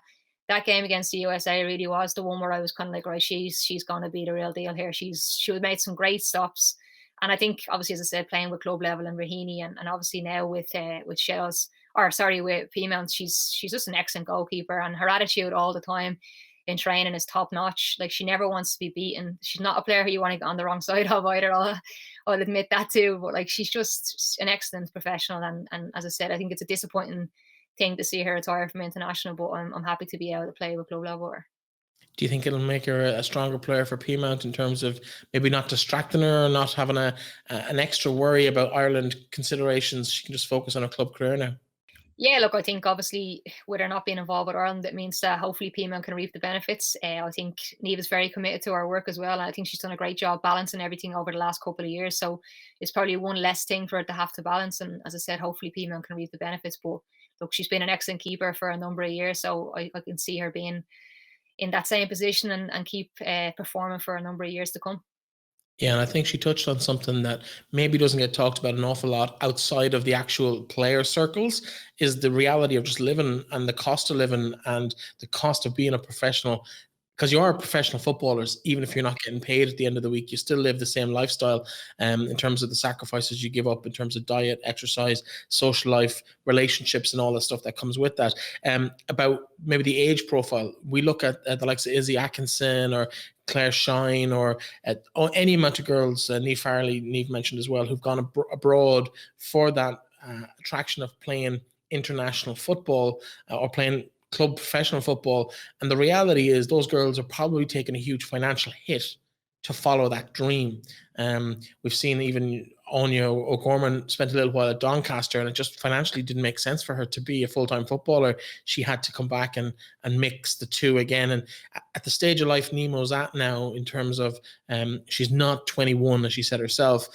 S2: game against the USA really was the one where I was kind of like, right, she's going to be the real deal here. She made some great stops. And I think, obviously, as I said, playing with club level and Raheny, and obviously now with Shells, with Peamount, she's just an excellent goalkeeper, and her attitude all the time in training is top notch. Like, she never wants to be beaten. She's not a player who you want to get on the wrong side of either. I'll admit that too. But like, she's just an excellent professional, and as I said, I think it's a disappointing thing to see her retire from international. But I'm happy to be able to play with club level with her.
S1: Do you think it'll make her a stronger player for Peamount in terms of maybe not distracting her or not having an extra worry about Ireland considerations? She can just focus on her club career now.
S2: Yeah, look, I think obviously with her not being involved with Ireland, it means that hopefully Peamount can reap the benefits. I think Neve is very committed to her work as well. And I think she's done a great job balancing everything over the last couple of years. So it's probably one less thing for her to have to balance. And as I said, hopefully Peamount can reap the benefits. But look, she's been an excellent keeper for a number of years. So I can see her being in that same position and keep performing for a number of years to come.
S1: Yeah, and I think she touched on something that maybe doesn't get talked about an awful lot outside of the actual player circles, is the reality of just living and the cost of living and the cost of being a professional. Because you are professional footballers, even if you're not getting paid at the end of the week, you still live the same lifestyle in terms of the sacrifices you give up, in terms of diet, exercise, social life, relationships, and all the stuff that comes with that. About maybe the age profile, we look at the likes of Izzy Atkinson or Claire Shine or any amount of girls, Neve Farley, Neve mentioned as well, who've gone abroad for that attraction of playing international football or playing club professional football. And the reality is those girls are probably taking a huge financial hit to follow that dream. We've seen even Anya O'Gorman spent a little while at Doncaster, and it just financially didn't make sense for her to be a full-time footballer. She had to come back and mix the two again. And at the stage of life Niamh's at now, in terms of she's not 21, as she said herself,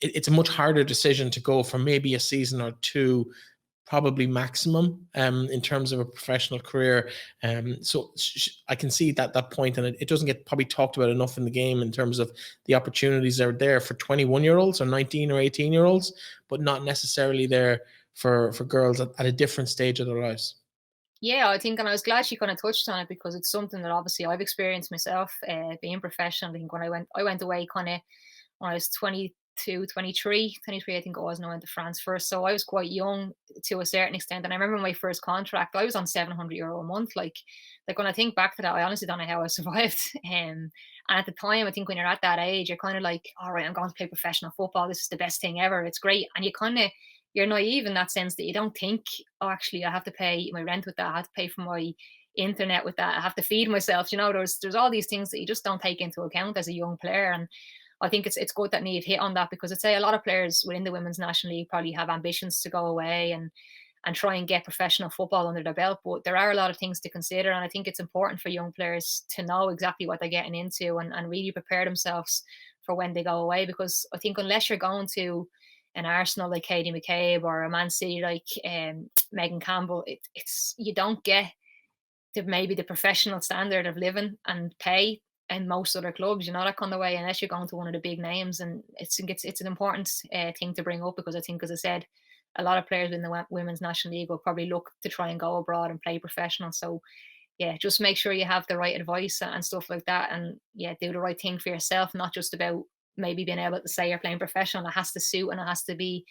S1: it's a much harder decision to go for maybe a season or two, probably maximum, in terms of a professional career. So I can see that point, and it doesn't get probably talked about enough in the game in terms of the opportunities that are there for 21-year-olds or 19 or 18-year-olds, but not necessarily there for girls at a different stage of their lives.
S2: Yeah, I think, and I was glad she kind of touched on it, because it's something that obviously I've experienced myself, being professional. I think when I went away kind of when I was 23, I think it was, and I went to France first. So I was quite young to a certain extent. And I remember my first contract, I was on €700 a month. Like when I think back to that, I honestly don't know how I survived. And at the time, I think when you're at that age, you're kind of like, all right, I'm going to play professional football. This is the best thing ever. It's great. And you're naive in that sense that you don't think, oh, actually, I have to pay my rent with that. I have to pay for my internet with that. I have to feed myself. There's all these things that you just don't take into account as a young player. And I think it's good that Neve hit on that, because I'd say a lot of players within the Women's National League probably have ambitions to go away and try and get professional football under their belt. But there are a lot of things to consider. And I think it's important for young players to know exactly what they're getting into and really prepare themselves for when they go away. Because I think unless you're going to an Arsenal like Katie McCabe or a Man City like Megan Campbell, it's you don't get maybe the professional standard of living and pay in most other clubs, that kind of way, unless you're going to one of the big names. And it's an important thing to bring up, because I think, as I said, a lot of players in the Women's National League will probably look to try and go abroad and play professional. So yeah, just make sure you have the right advice and stuff like that, and yeah, do the right thing for yourself, not just about maybe being able to say you're playing professional. It has to suit, and it has to be,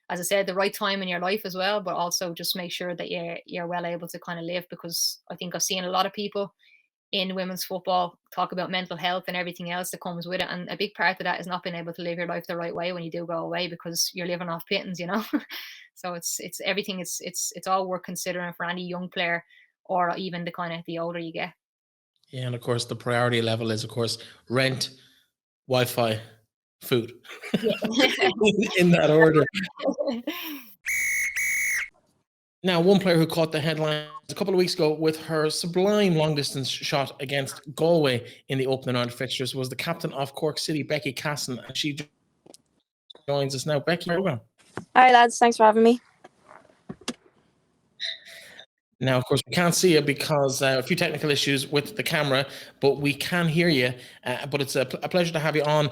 S2: as I said, the right time in your life as well, but also just make sure that you're well able to kind of live, because I think I've seen a lot of people in women's football talk about mental health and everything else that comes with it, and a big part of that is not being able to live your life the right way when you do go away, because you're living off pittance, you know. So it's everything, it's all worth considering for any young player, or even the older you get.
S1: Yeah, and of course the priority level is, of course, rent, Wi-Fi, food.
S2: Yeah.
S1: In that order. Now, one player who caught the headlines a couple of weeks ago with her sublime long-distance shot against Galway in the opening round of fixtures was the captain of Cork City, Becky Cassin, and she joins us now. Becky, welcome.
S4: Hi lads, thanks for having me.
S1: Now, of course, we can't see you because a few technical issues with the camera, but we can hear you. But it's a pleasure to have you on.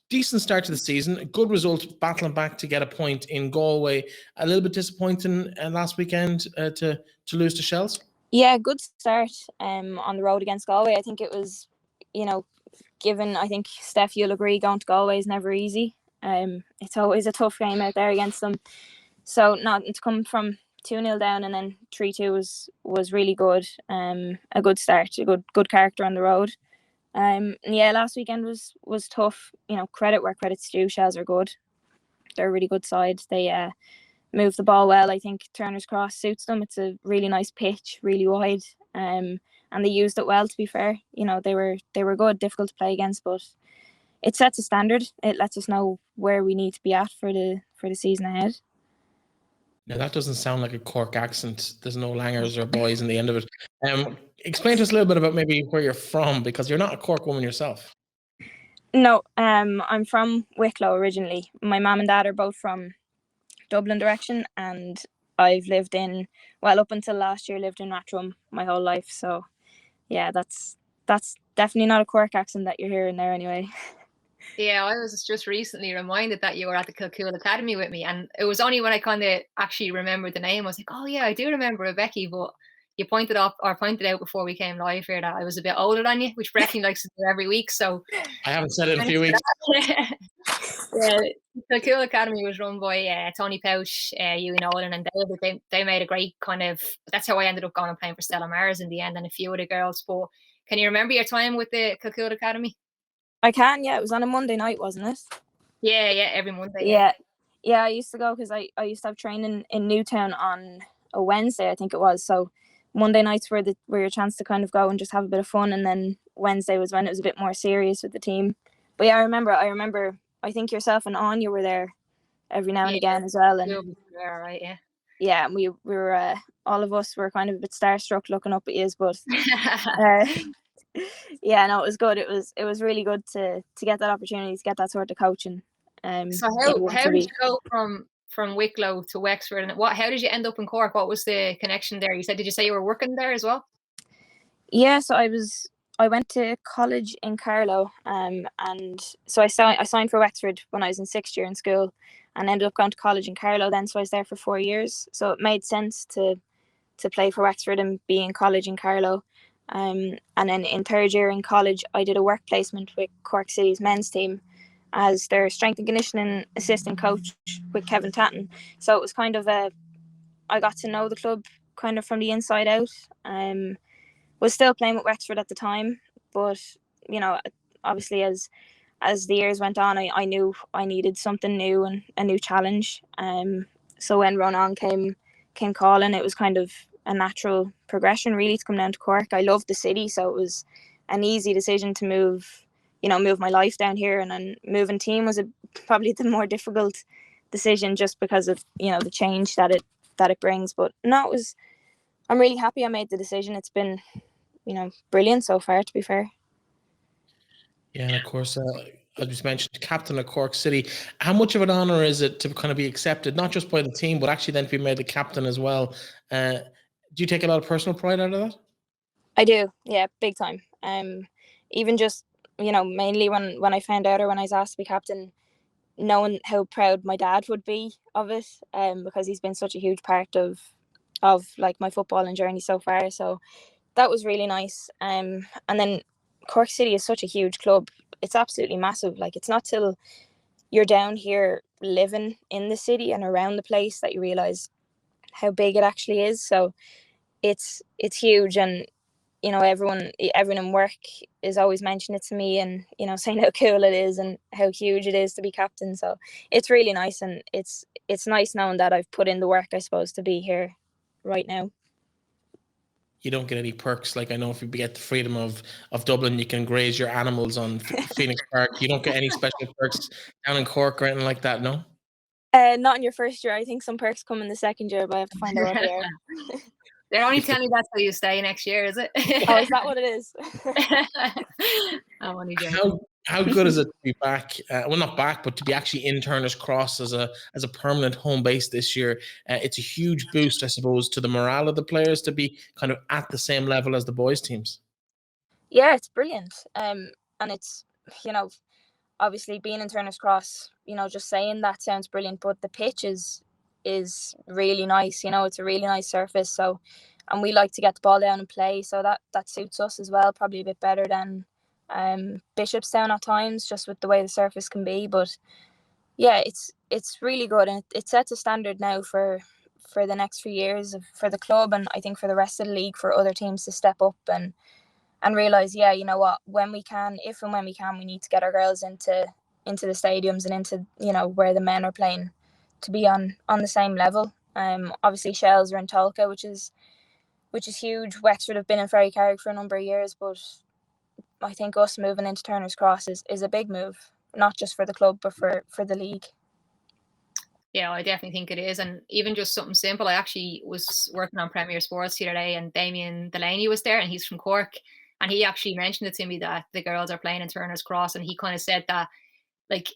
S1: Decent start to the season, a good result, battling back to get a point in Galway. A little bit disappointing last weekend to lose to Shells.
S4: Yeah, good start on the road against Galway. I think it was, given, I think Steph, you'll agree, going to Galway is never easy. It's always a tough game out there against them. So not to come from 2-0 down and then 3-2 was really good. A good start, a good character on the road. Yeah, last weekend was tough. Credit where credit's due. Shells are good. They're a really good side. They move the ball well. I think Turner's Cross suits them. It's a really nice pitch, really wide. And they used it well, to be fair. They were good, difficult to play against, but it sets a standard. It lets us know where we need to be at for the season ahead.
S1: Now, that doesn't sound like a Cork accent. There's no langers or boys in the end of it. Explain to us a little bit about maybe where you're from, because you're not a Cork woman yourself.
S4: No, I'm from Wicklow originally. My mum and dad are both from Dublin direction, and I've lived up until last year, lived in Rathdrum my whole life. So yeah, that's definitely not a Cork accent that you're hearing there anyway.
S2: Yeah, I was just recently reminded that you were at the Kilcool Academy with me, and it was only when I kind of actually remembered the name, I was like, oh yeah, I do remember Becky, but you pointed out before we came live here that I was a bit older than you, which Breifne likes to do every week. So
S1: I haven't said it in a few weeks.
S2: Yeah, the Kilcool Academy was run by Tony Pouch, Ewan Olin and David. They made a great that's how I ended up going and playing for Stella Maris in the end, and a few other girls. But can you remember your time with the Kilcool Academy?
S4: I can, yeah. It was on a Monday night, wasn't it?
S2: Yeah, every Monday.
S4: Yeah, I used to go because I used to have training in Newtown on a Wednesday, I think it was. So Monday nights were your chance to kind of go and just have a bit of fun, and then Wednesday was when it was a bit more serious with the team. But yeah, I remember. I think yourself and Anya were there every now and again as well. And
S2: right, yeah.
S4: Yeah, and we were all of us were kind of a bit starstruck looking up at you, but yeah, no, it was good. It was really good to get that opportunity to get that sort of coaching.
S2: So how did you go from Wicklow to Wexford, and how did you end up in Cork? What was the connection there? Did you say you were working there as well?
S4: Yeah, so I went to college in Carlow, and so I signed for Wexford when I was in 6th year in school, and ended up going to college in Carlow then. So I was there for 4 years. So it made sense to play for Wexford and be in college in Carlow. And then in 3rd year in college, I did a work placement with Cork City's men's team as their strength and conditioning assistant coach with Kevin Tatton. So it was kind of I got to know the club kind of from the inside out. Was still playing with Wexford at the time, but obviously as the years went on, I knew I needed something new and a new challenge. So when Ronan came calling, it was kind of a natural progression really to come down to Cork. I loved the city, so it was an easy decision to move my life down here, and then moving team was probably the more difficult decision just because of the change that it brings. But no, I'm really happy I made the decision. It's been brilliant so far, to be fair.
S1: Yeah, and of course, I just mentioned captain of Cork City. How much of an honour is it to kind of be accepted, not just by the team, but actually then to be made the captain as well? Do you take a lot of personal pride out of that?
S4: I do, yeah, big time. Even just mainly when I found out, or when I was asked to be captain, knowing how proud my dad would be of it, because he's been such a huge part of like my footballing journey so far. So that was really nice. And then Cork City is such a huge club. It's absolutely massive. Like, it's not till you're down here living in the city and around the place that you realise how big it actually is. So it's huge, and you know, everyone in work is always mentioning it to me, and you know, saying how cool it is and how huge it is to be captain. So it's really nice, and it's nice knowing that I've put in the work, I suppose, to be here right now.
S1: You don't get any perks. Like, I know if you get the freedom of Dublin, you can graze your animals on Phoenix Park. You don't get any special perks down in Cork or anything like that, no?
S4: Not in your first year. I think some perks come in the second year, but I have to find out what they are.
S2: They're only telling you that's how you stay next year, is it?
S4: Oh, is that what it is?
S2: I'm only joking.
S1: How good is it to be back? Well, not back, but to be actually in Turner's Cross as a permanent home base this year. It's a huge boost, I suppose, to the morale of the players to be kind of at the same level as the boys' teams.
S4: Yeah, it's brilliant. And it's, you know, obviously being in Turner's Cross, you know, just saying that sounds brilliant, but the pitch is really nice. You know, it's a really nice surface. So, and we like to get the ball down and play, so that suits us as well. Probably a bit better than Bishopstown at times, just with the way the surface can be. But yeah, it's really good, and it sets a standard now for the next few years for the club, and I think for the rest of the league, for other teams to step up and realize, yeah, you know what, if and when we can, we need to get our girls into the stadiums and into, you know, where the men are playing, to be on the same level. Obviously Shells are in Tolka, which is huge. Wexford have been in Ferrycarrig for a number of years, but I think us moving into Turner's Cross is a big move, not just for the club, but for the league.
S2: Yeah, I definitely think it is. And even just something simple, I actually was working on Premier Sports the other day, and Damien Delaney was there, and he's from Cork. And he actually mentioned it to me that the girls are playing in Turner's Cross. And he kind of said that, like,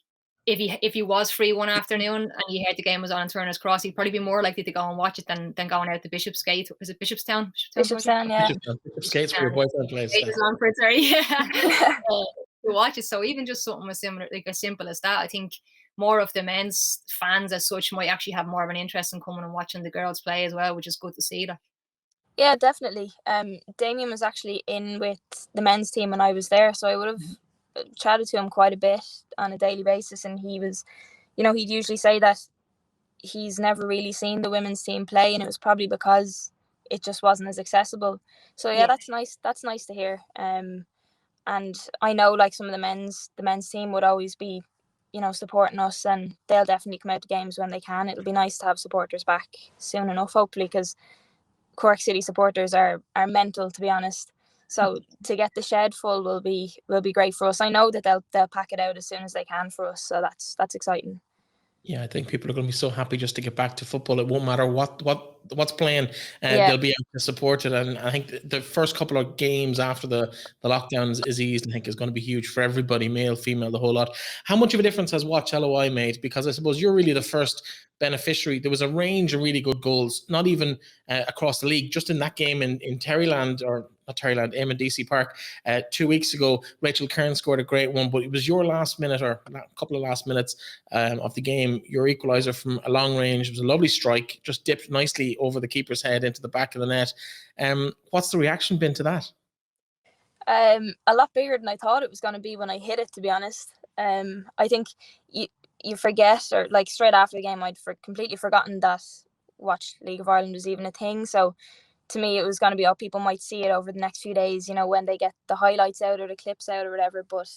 S2: if he was free one afternoon and he heard the game was on in Turner's Cross, he'd probably be more likely to go and watch it than going out to Bishopsgate. Is it Bishopstown?
S4: Bishopstown, yeah.
S1: Bishopsgate's where your boyfriend plays.
S2: Longford, sorry. Yeah. To watch it. So even just something as simple as that, I think more of the men's fans as such might actually have more of an interest in coming and watching the girls play as well, which is good to see. Like.
S4: Yeah, definitely. Damien was actually in with the men's team when I was there, so I would have chatted to him quite a bit on a daily basis, and he was, you know, he'd usually say that he's never really seen the women's team play, and it was probably because it just wasn't as accessible. So yeah, that's nice to hear. And I know, like, some of the men's team would always be, you know, supporting us, and they'll definitely come out to games when they can. It'll be nice to have supporters back soon enough, hopefully, because Cork City supporters are mental, to be honest. So to get the shed full will be great for us. I know that they'll pack it out as soon as they can for us, so that's exciting.
S1: Yeah, I think people are going to be so happy just to get back to football. It won't matter what's playing, and they'll be able to support it. And I think the first couple of games after the lockdowns is eased, I think, is going to be huge for everybody, male, female, the whole lot. How much of a difference has Watch LOI made? Because I suppose you're really the first beneficiary. There was a range of really good goals, not even across the league, just in that game in Terryland, or not Terryland, in DC Park 2 weeks ago. Rachel Kern scored a great one, but it was your last minute, or a couple of last minutes of the game, your equaliser from a long range. It was a lovely strike, just dipped nicely over the keeper's head into the back of the net. What's the reaction been to that?
S4: A lot bigger than I thought it was going to be when I hit it, to be honest. I think you forget, or like straight after the game, I'd completely forgotten that Watch League of Ireland was even a thing. So to me, it was going to be, people might see it over the next few days, you know, when they get the highlights out or the clips out or whatever. But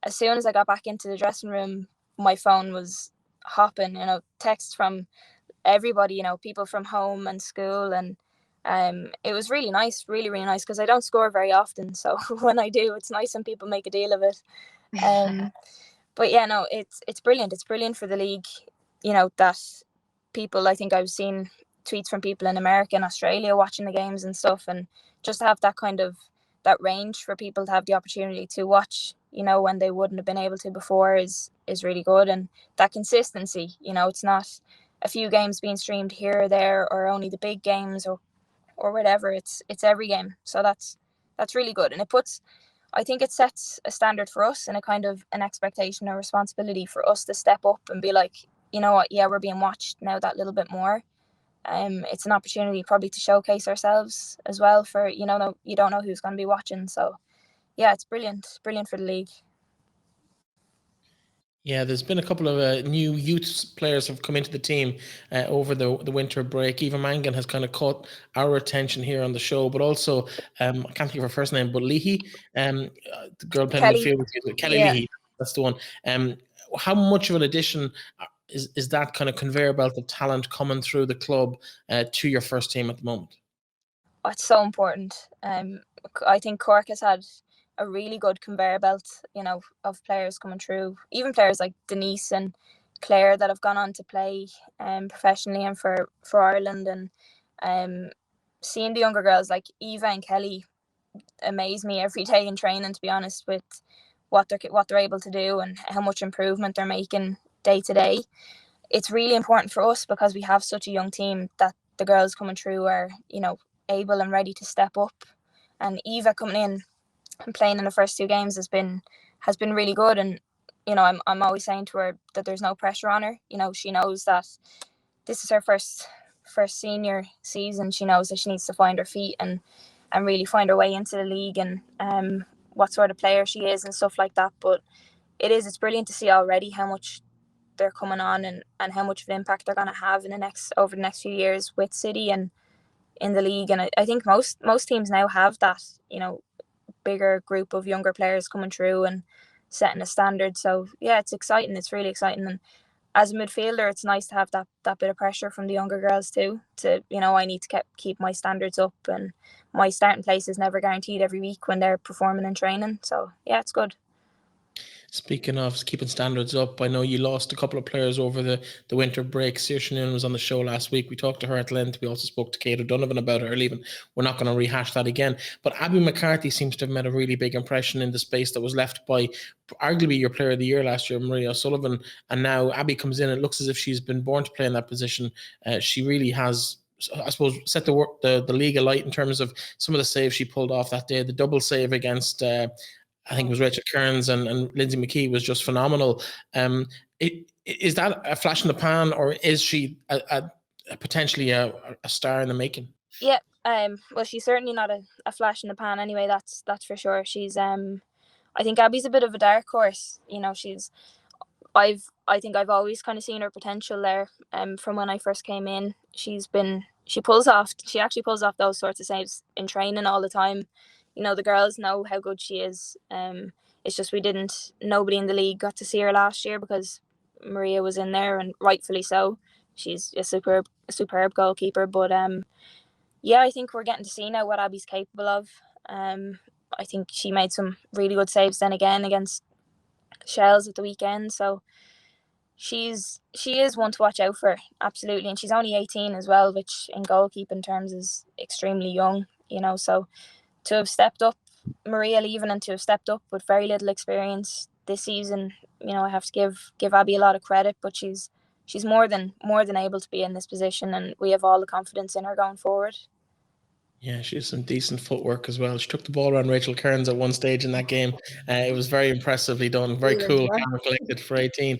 S4: as soon as I got back into the dressing room, my phone was hopping, you know, texts from everybody, you know, people from home and school, and it was really nice, really, really nice, because I don't score very often. So when I do, it's nice when people make a deal of it. But yeah, no, it's brilliant. It's brilliant for the league, you know, that people, I think I've seen tweets from people in America and Australia watching the games and stuff, and just to have that kind of that range for people to have the opportunity to watch, you know, when they wouldn't have been able to before is really good. And that consistency, you know, it's not a few games being streamed here or there, or only the big games or whatever. It's every game. So that's really good. And it puts, I think it sets a standard for us and a kind of an expectation or responsibility for us to step up and be like, you know what, yeah, we're being watched now that little bit more. It's an opportunity probably to showcase ourselves as well for, you know, you don't know who's going to be watching. So yeah, it's brilliant for the league.
S1: Yeah, there's been a couple of new youth players have come into the team over the winter break. Eva Mangan has kind of caught our attention here on the show, but also I can't think of her first name, but Leahy, the girl playing
S4: Kelly.
S1: midfield with Kelly
S4: Yeah.
S1: Leahy, that's the one. How much of an addition is that kind of conveyor belt of talent coming through the club to your first team at the moment?
S4: Oh, it's so important. I think Cork has had a really good conveyor belt, you know, of players coming through. Even players like Denise and Claire that have gone on to play professionally and for Ireland. And seeing the younger girls like Eva and Kelly amaze me every day in training, to be honest, with what they're able to do and how much improvement they're making day to day. It's really important for us because we have such a young team that the girls coming through are, you know, able and ready to step up. And Eva coming in and playing in the first 2 games has been really good. And you know, I'm always saying to her that there's no pressure on her. You know, she knows that this is her first senior season. She knows that she needs to find her feet and really find her way into the league and what sort of player she is and stuff like that. But it's brilliant to see already how much they're coming on and how much of an impact they're going to have over the next few years with City and in the league. And I think most teams now have that, you know, bigger group of younger players coming through and setting a standard. So yeah, it's exciting. It's really exciting. And as a midfielder, it's nice to have that bit of pressure from the younger girls too, to, you know, I need to keep my standards up, and my starting place is never guaranteed every week when they're performing and training. So yeah, it's good.
S1: Speaking of keeping standards up, I know you lost a couple of players over the winter break. Saoirse Noonan was on the show last week. We talked to her at length. We also spoke to Kate O'Donovan about her leaving. We're not going to rehash that again. But Abby McCarthy seems to have made a really big impression in the space that was left by arguably your player of the year last year, Maria O'Sullivan. And now Abby comes in. It looks as if she's been born to play in that position. She really has, I suppose, set the league alight in terms of some of the saves she pulled off that day. The double save against I think it was Rachel Kearns and Lindsay McKee was just phenomenal. Is that a flash in the pan, or is she potentially a star in the making?
S4: Yeah, well, she's certainly not a flash in the pan anyway. That's for sure. She's I think Abby's a bit of a dark horse. You know, I think I've always kind of seen her potential there. From when I first came in, she actually pulls off those sorts of saves in training all the time. You know, the girls know how good she is. It's just nobody in the league got to see her last year because Maria was in there, and rightfully so. She's a superb goalkeeper. But yeah, I think we're getting to see now what Abby's capable of. I think she made some really good saves then again against Shells at the weekend. So she is one to watch out for, absolutely. And she's only 18 as well, which in goalkeeping terms is extremely young, you know. So to have stepped up, Maria leaving, and to have stepped up with very little experience this season, you know, I have to give Abby a lot of credit. But she's more than able to be in this position, and we have all the confidence in her going forward.
S1: Yeah, she has some decent footwork as well. She took the ball around Rachel Kearns at one stage in that game. It was very impressively done, very cool, camera collected for 18.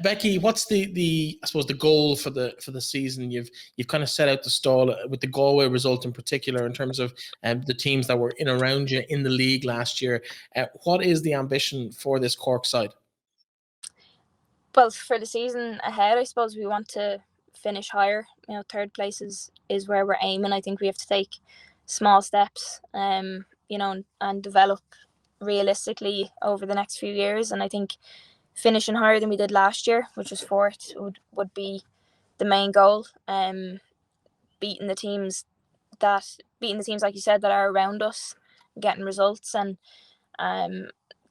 S1: Becky, what's the I suppose the goal for the season? You've kind of set out the stall with the Galway result in particular in terms of the teams that were in around you in the league last year. What is the ambition for this Cork side?
S4: Well, for the season ahead, I suppose we want to finish higher. You know, 3rd place is where we're aiming. I think we have to take small steps, you know, and develop realistically over the next few years. And I think finishing higher than we did last year, which was 4th, would be the main goal. Beating the teams like you said that are around us, getting results, and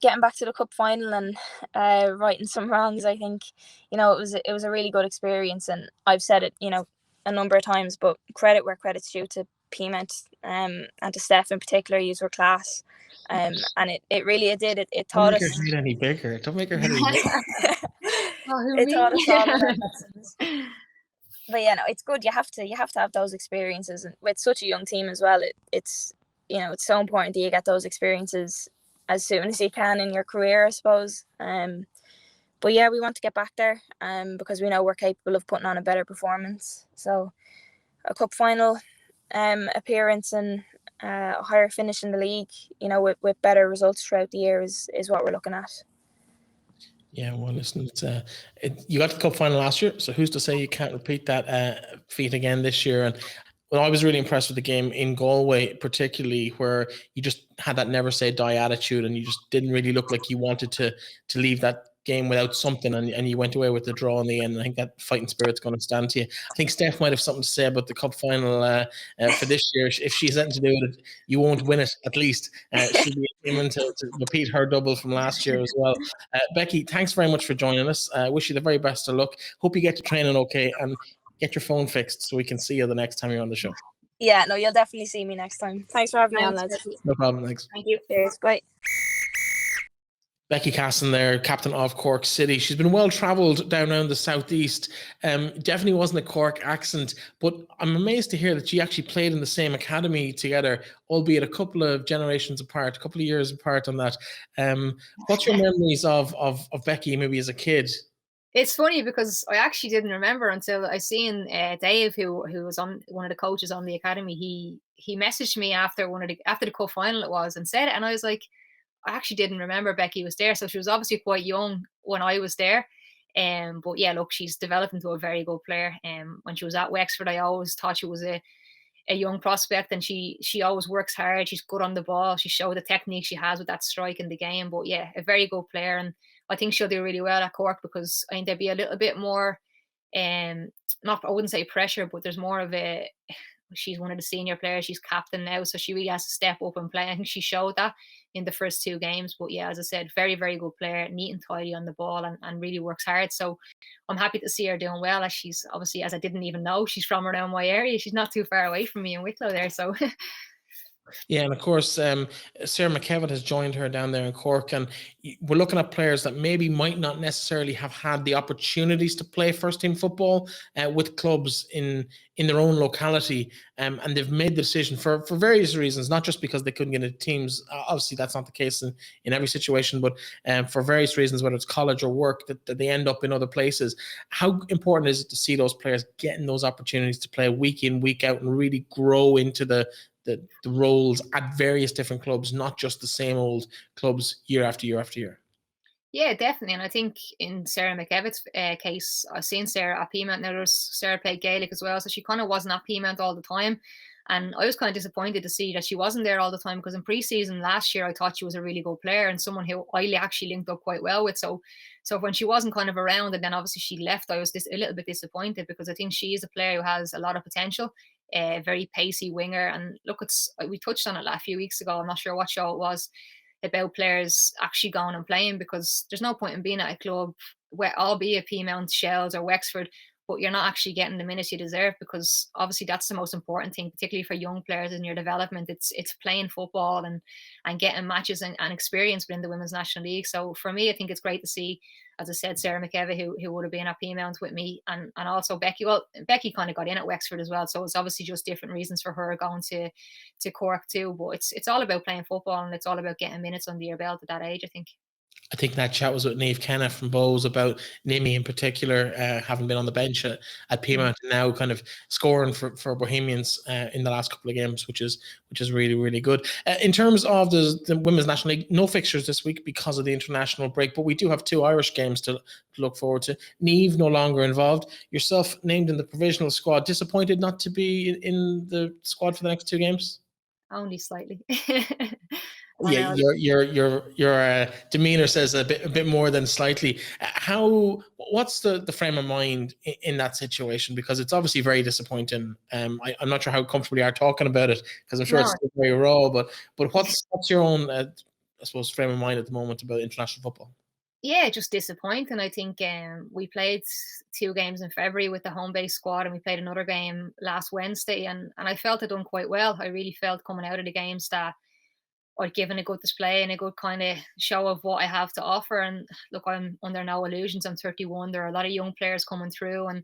S4: getting back to the cup final and righting some wrongs. I think, you know, it was a really good experience, and I've said it, you know, a number of times, but credit where credit's due to Peamount and to Steph in particular. You were class, and it really did. It taught us.
S1: Don't make her head any bigger. Don't make her head any bigger.
S4: It taught us all of our lessons. But yeah, no, it's good. You have to have those experiences, and with such a young team as well, it's, you know, it's so important that you get those experiences as soon as you can in your career, I suppose. But yeah, we want to get back there because we know we're capable of putting on a better performance. So a cup final appearance and a higher finish in the league, with better results throughout the year is what we're looking at.
S1: Yeah, well, listen, you got the cup final last year, so who's to say you can't repeat that feat again this year? And I was really impressed with the game in Galway, particularly where you just had that never say die attitude, and you just didn't really look like you wanted to leave that game without something, and you went away with the draw in the end. I think that fighting spirit's going to stand to you. I think Steph might have something to say about the cup final for this year. If she's anything to do with it, you won't win it, at least. She'll be aiming to repeat her double from last year as well. Becky, thanks very much for joining us. Wish you the very best of luck. Hope you get to training okay, and get your phone fixed so we can see you the next time you're on the show.
S4: Yeah, no, you'll definitely see me next time. Thanks for having me on, lads.
S1: No problem, thanks.
S2: Thank you.
S4: Cheers, bye.
S1: Becky Cassin there, captain of Cork City. She's been well travelled down around the southeast. Definitely wasn't a Cork accent, but I'm amazed to hear that she actually played in the same academy together, albeit a couple of generations apart, a couple of years apart on that. What's your memories of Becky maybe as a kid?
S2: It's funny because I actually didn't remember until I seen Dave, who was on one of the coaches on the academy. He messaged me after the cup final it was, and said it, and I was like, I actually didn't remember Becky was there. So she was obviously quite young when I was there. But yeah, look, she's developed into a very good player. When she was at Wexford, I always thought she was a young prospect, and she always works hard. She's good on the ball. She showed the technique she has with that strike in the game. But yeah, a very good player, and I think she'll do really well at Cork, because I think there'd be a little bit more, I wouldn't say pressure, but there's more of a. She's one of the senior players. She's captain now, so she really has to step up and play. I think she showed that in the first two games. But yeah, as I said, very, very good player, neat and tidy on the ball, and really works hard. So I'm happy to see her doing well, as she's obviously, as I didn't even know, she's from around my area. She's not too far away from me in Wicklow there. So
S1: Yeah, and of course, Sarah Mckevitt has joined her down there in Cork, and we're looking at players that maybe might not necessarily have had the opportunities to play first-team football with clubs in their own locality, and they've made the decision for various reasons, not just because they couldn't get into teams. Obviously, that's not the case in every situation, but for various reasons, whether it's college or work, that they end up in other places. How important is it to see those players getting those opportunities to play week in, week out, and really grow into the roles at various different clubs, not just the same old clubs year after year after year?
S2: yeah, definitely. And I think in Sarah Mckevitt's case, I've seen Sarah at Peamount. Now Sarah played Gaelic as well, so she kind of wasn't at Peamount all the time. And I was kind of disappointed to see that she wasn't there all the time, because in pre-season last year, I thought she was a really good player and someone who I actually linked up quite well with. So when she wasn't kind of around, and then obviously she left, I was a little bit disappointed, because I think she is a player who has a lot of potential, a very pacey winger. And look, we touched on it a few weeks ago. I'm not sure what show it was, about players actually going and playing, because there's no point in being at a club, albeit Peamount, Shells or Wexford, but you're not actually getting the minutes you deserve, because obviously that's the most important thing, particularly for young players in your development. It's playing football and getting matches and experience within the Women's National League. So for me, I think it's great to see, as I said, Sarah Mckevitt, who would have been at Peamount with me, and also Becky. Well, Becky kind of got in at Wexford as well, so it's obviously just different reasons for her going to Cork too. But it's all about playing football, and it's all about getting minutes under your belt at that age, I think.
S1: I think that chat was with Neve Kenneth from Bowes about Niamh in particular, having been on the bench at Peamount and now kind of scoring for Bohemians in the last couple of games, which is really, really good. In terms of the Women's National League, no fixtures this week because of the international break, but we do have two Irish games to look forward to. Neve no longer involved. Yourself named in the provisional squad. Disappointed not to be in the squad for the next two games?
S2: Only slightly.
S1: Yeah, your demeanor says a bit more than slightly. What's the frame of mind in that situation? Because it's obviously very disappointing. I'm not sure how comfortable you are talking about it, because I'm sure it's still very raw. But what's your own I suppose frame of mind at the moment about international football?
S2: Yeah, just disappointing. I think we played 2 games in February with the home base squad, and we played another game last Wednesday, and I felt I'd done quite well. I really felt coming out of the games that I'd given a good display and a good kind of show of what I have to offer. And look, I'm under no illusions. I'm 31. There are a lot of young players coming through, and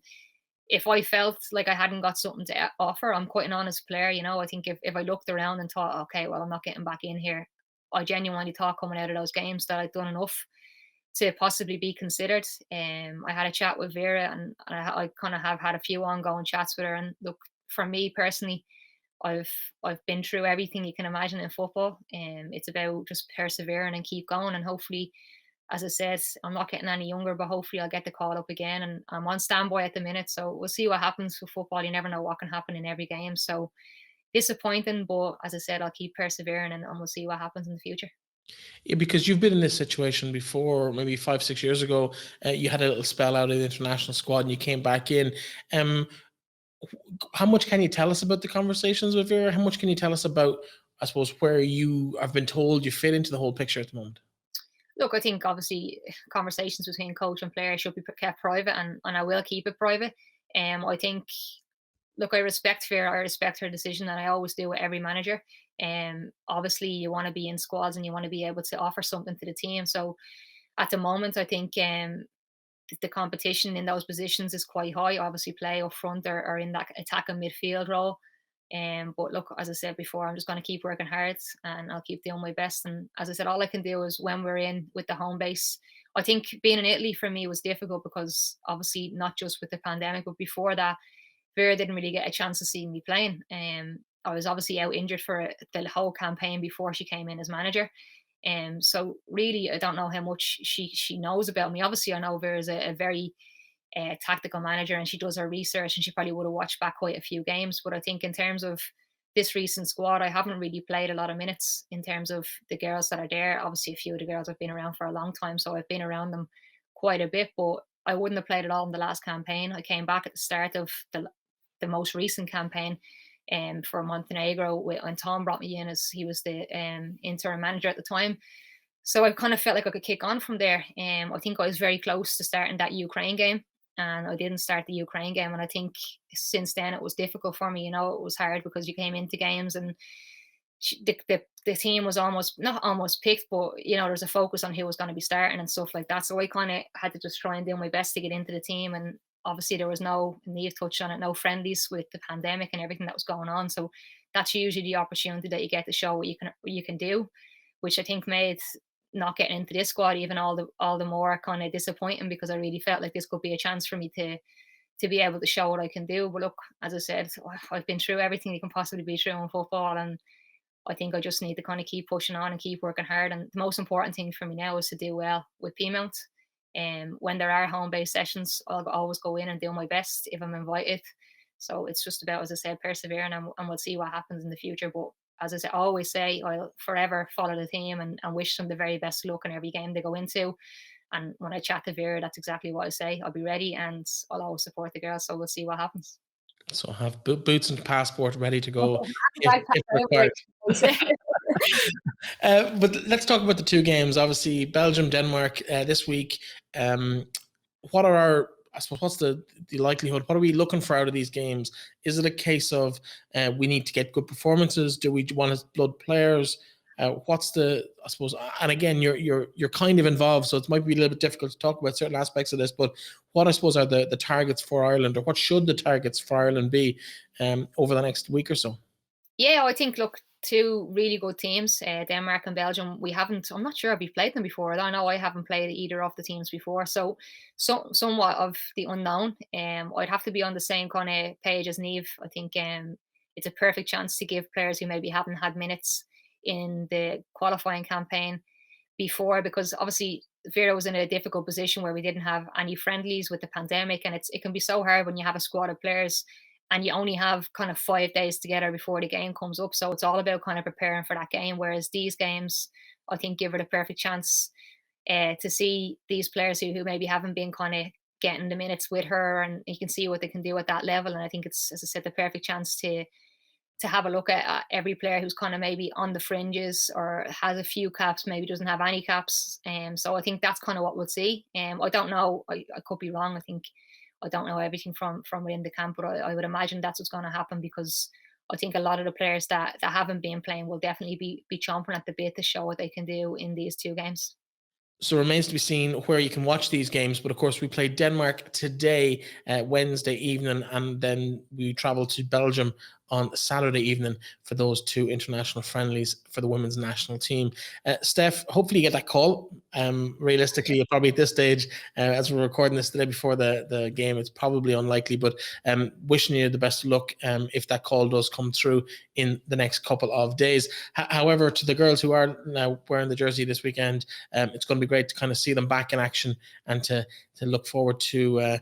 S2: if I felt like I hadn't got something to offer, I'm quite an honest player. I think if I looked around and thought, okay, well, I'm not getting back in here, I genuinely thought coming out of those games that I'd done enough to possibly be considered. I had a chat with Vera, and I kind of have had a few ongoing chats with her. And look, for me personally, I've been through everything you can imagine in football, and it's about just persevering and keep going. And hopefully, as I said, I'm not getting any younger, but hopefully I'll get the call up again. And I'm on standby at the minute, so we'll see what happens with football. You never know what can happen in every game. So disappointing, but as I said, I'll keep persevering, and we'll see what happens in the future.
S1: Yeah, because you've been in this situation before, maybe 5-6 years ago. You had a little spell out of the international squad and you came back in. How much can you tell us about the conversations with Vera? How much can you tell us about, I suppose, where you have been told you fit into the whole picture at the moment?
S2: Look, I think obviously conversations between coach and player should be kept private, and I will keep it private. I think, look, I respect Vera, I respect her decision, and I always do with every manager. Obviously, you want to be in squads and you want to be able to offer something to the team. So at the moment, I think the competition in those positions is quite high. Obviously, play up front or in that attacking midfield role. But look, as I said before, I'm just going to keep working hard and I'll keep doing my best. And as I said, all I can do is when we're in with the home base. I think being in Italy for me was difficult because obviously not just with the pandemic, but before that, Vera didn't really get a chance to see me playing. I was obviously out injured for the whole campaign before she came in as manager. So really, I don't know how much she knows about me. Obviously, I know Vera's a very tactical manager, and she does her research, and she probably would have watched back quite a few games. But I think in terms of this recent squad, I haven't really played a lot of minutes in terms of the girls that are there. Obviously, a few of the girls have been around for a long time, so I've been around them quite a bit. But I wouldn't have played at all in the last campaign. I came back at the start of the most recent campaign for Montenegro when Tom brought me in as he was the interim manager at the time. So I kind of felt like I could kick on from there. I think I was very close to starting that Ukraine game, and I didn't start the Ukraine game. And I think since then it was difficult for me. You know, it was hard because you came into games and the team was not almost picked, but you know, there's a focus on who was going to be starting and stuff like that. So I kind of had to just try and do my best to get into the team. And obviously there was Neve touched on it, no friendlies with the pandemic and everything that was going on. So that's usually the opportunity that you get to show what you can do, which I think made not getting into this squad even all the more kind of disappointing, because I really felt like this could be a chance for me to be able to show what I can do. But look, as I said, I've been through everything you can possibly be through in football, and I think I just need to kind of keep pushing on and keep working hard. And the most important thing for me now is to do well with Peamount. When there are home-based sessions, I'll always go in and do my best if I'm invited. So it's just about, as I said, persevering, and we'll see what happens in the future. But as I always say, I'll forever follow the team and wish them the very best luck in every game they go into. And when I chat to Vera, that's exactly what I say. I'll be ready and I'll always support the girls. So we'll see what happens.
S1: So have boots and passport ready to go. But let's talk about the two games. Obviously, Belgium, Denmark this week. What are what's the likelihood? What are we looking for out of these games? Is it a case of we need to get good performances? Do we want to blood players? What's the, I suppose, and again, you're kind of involved, so it might be a little bit difficult to talk about certain aspects of this, but what I suppose are the targets for Ireland, or what should the targets for Ireland be over the next week or so? Yeah,
S2: I think, look, two really good teams, Denmark and Belgium. I'm not sure if we've played them before. I know I haven't played either of the teams before, so somewhat of the unknown. I'd have to be on the same kind of page as Neve. I think it's a perfect chance to give players who maybe haven't had minutes in the qualifying campaign before, because obviously Vera was in a difficult position where we didn't have any friendlies with the pandemic, and it can be so hard when you have a squad of players and you only have kind of 5 days together before the game comes up. So it's all about kind of preparing for that game, whereas these games, I think, give it a perfect chance to see these players who maybe haven't been kind of getting the minutes with her, and you can see what they can do at that level. And I think it's, as I said, the perfect chance to have a look at every player who's kind of maybe on the fringes or has a few caps, maybe doesn't have any caps. So I think that's kind of what we'll see. I don't know. I could be wrong. I don't know everything from within the camp, but I would imagine that's what's going to happen, because I think a lot of the players that haven't been playing will definitely be chomping at the bit to show what they can do in these two games.
S1: So it remains to be seen where you can watch these games. But of course, we play Denmark today, Wednesday evening, and then we travel to Belgium on Saturday evening for those 2 international friendlies for the women's national team. Steph, hopefully you get that call. Realistically, probably at this stage, as we're recording this the day before the game, it's probably unlikely, but wishing you the best of luck if that call does come through in the next couple of days. However, to the girls who are now wearing the jersey this weekend, it's going to be great to kind of see them back in action and to look forward to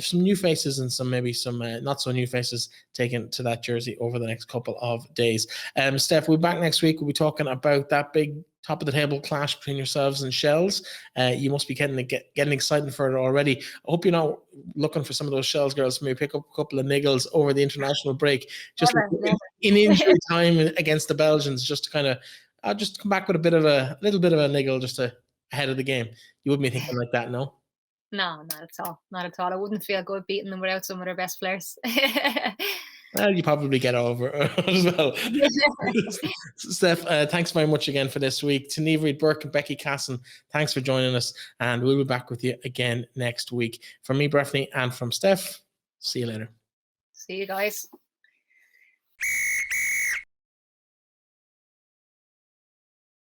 S1: some new faces and maybe some not so new faces taken to that jersey over the next couple of days. Steph, we'll be back next week. We'll be talking about that big top of the table clash between yourselves and Shells. You must be getting excited for it already. I hope you're not looking for some of those Shells girls to maybe pick up a couple of niggles over the international break, just
S2: Never.
S1: in injury time against the Belgians, just to kind of just come back with a little bit of a niggle just ahead of the game. You wouldn't be thinking like that, no?
S2: No, not at all. Not at all. I wouldn't feel good beating them without some of their best players.
S1: Well, you probably get over as well. Steph, thanks very much again for this week. To Niamh Reid Burke and Becky Cassin, thanks for joining us, and we'll be back with you again next week. From me, Breifne, and from Steph, see you later.
S2: See you guys.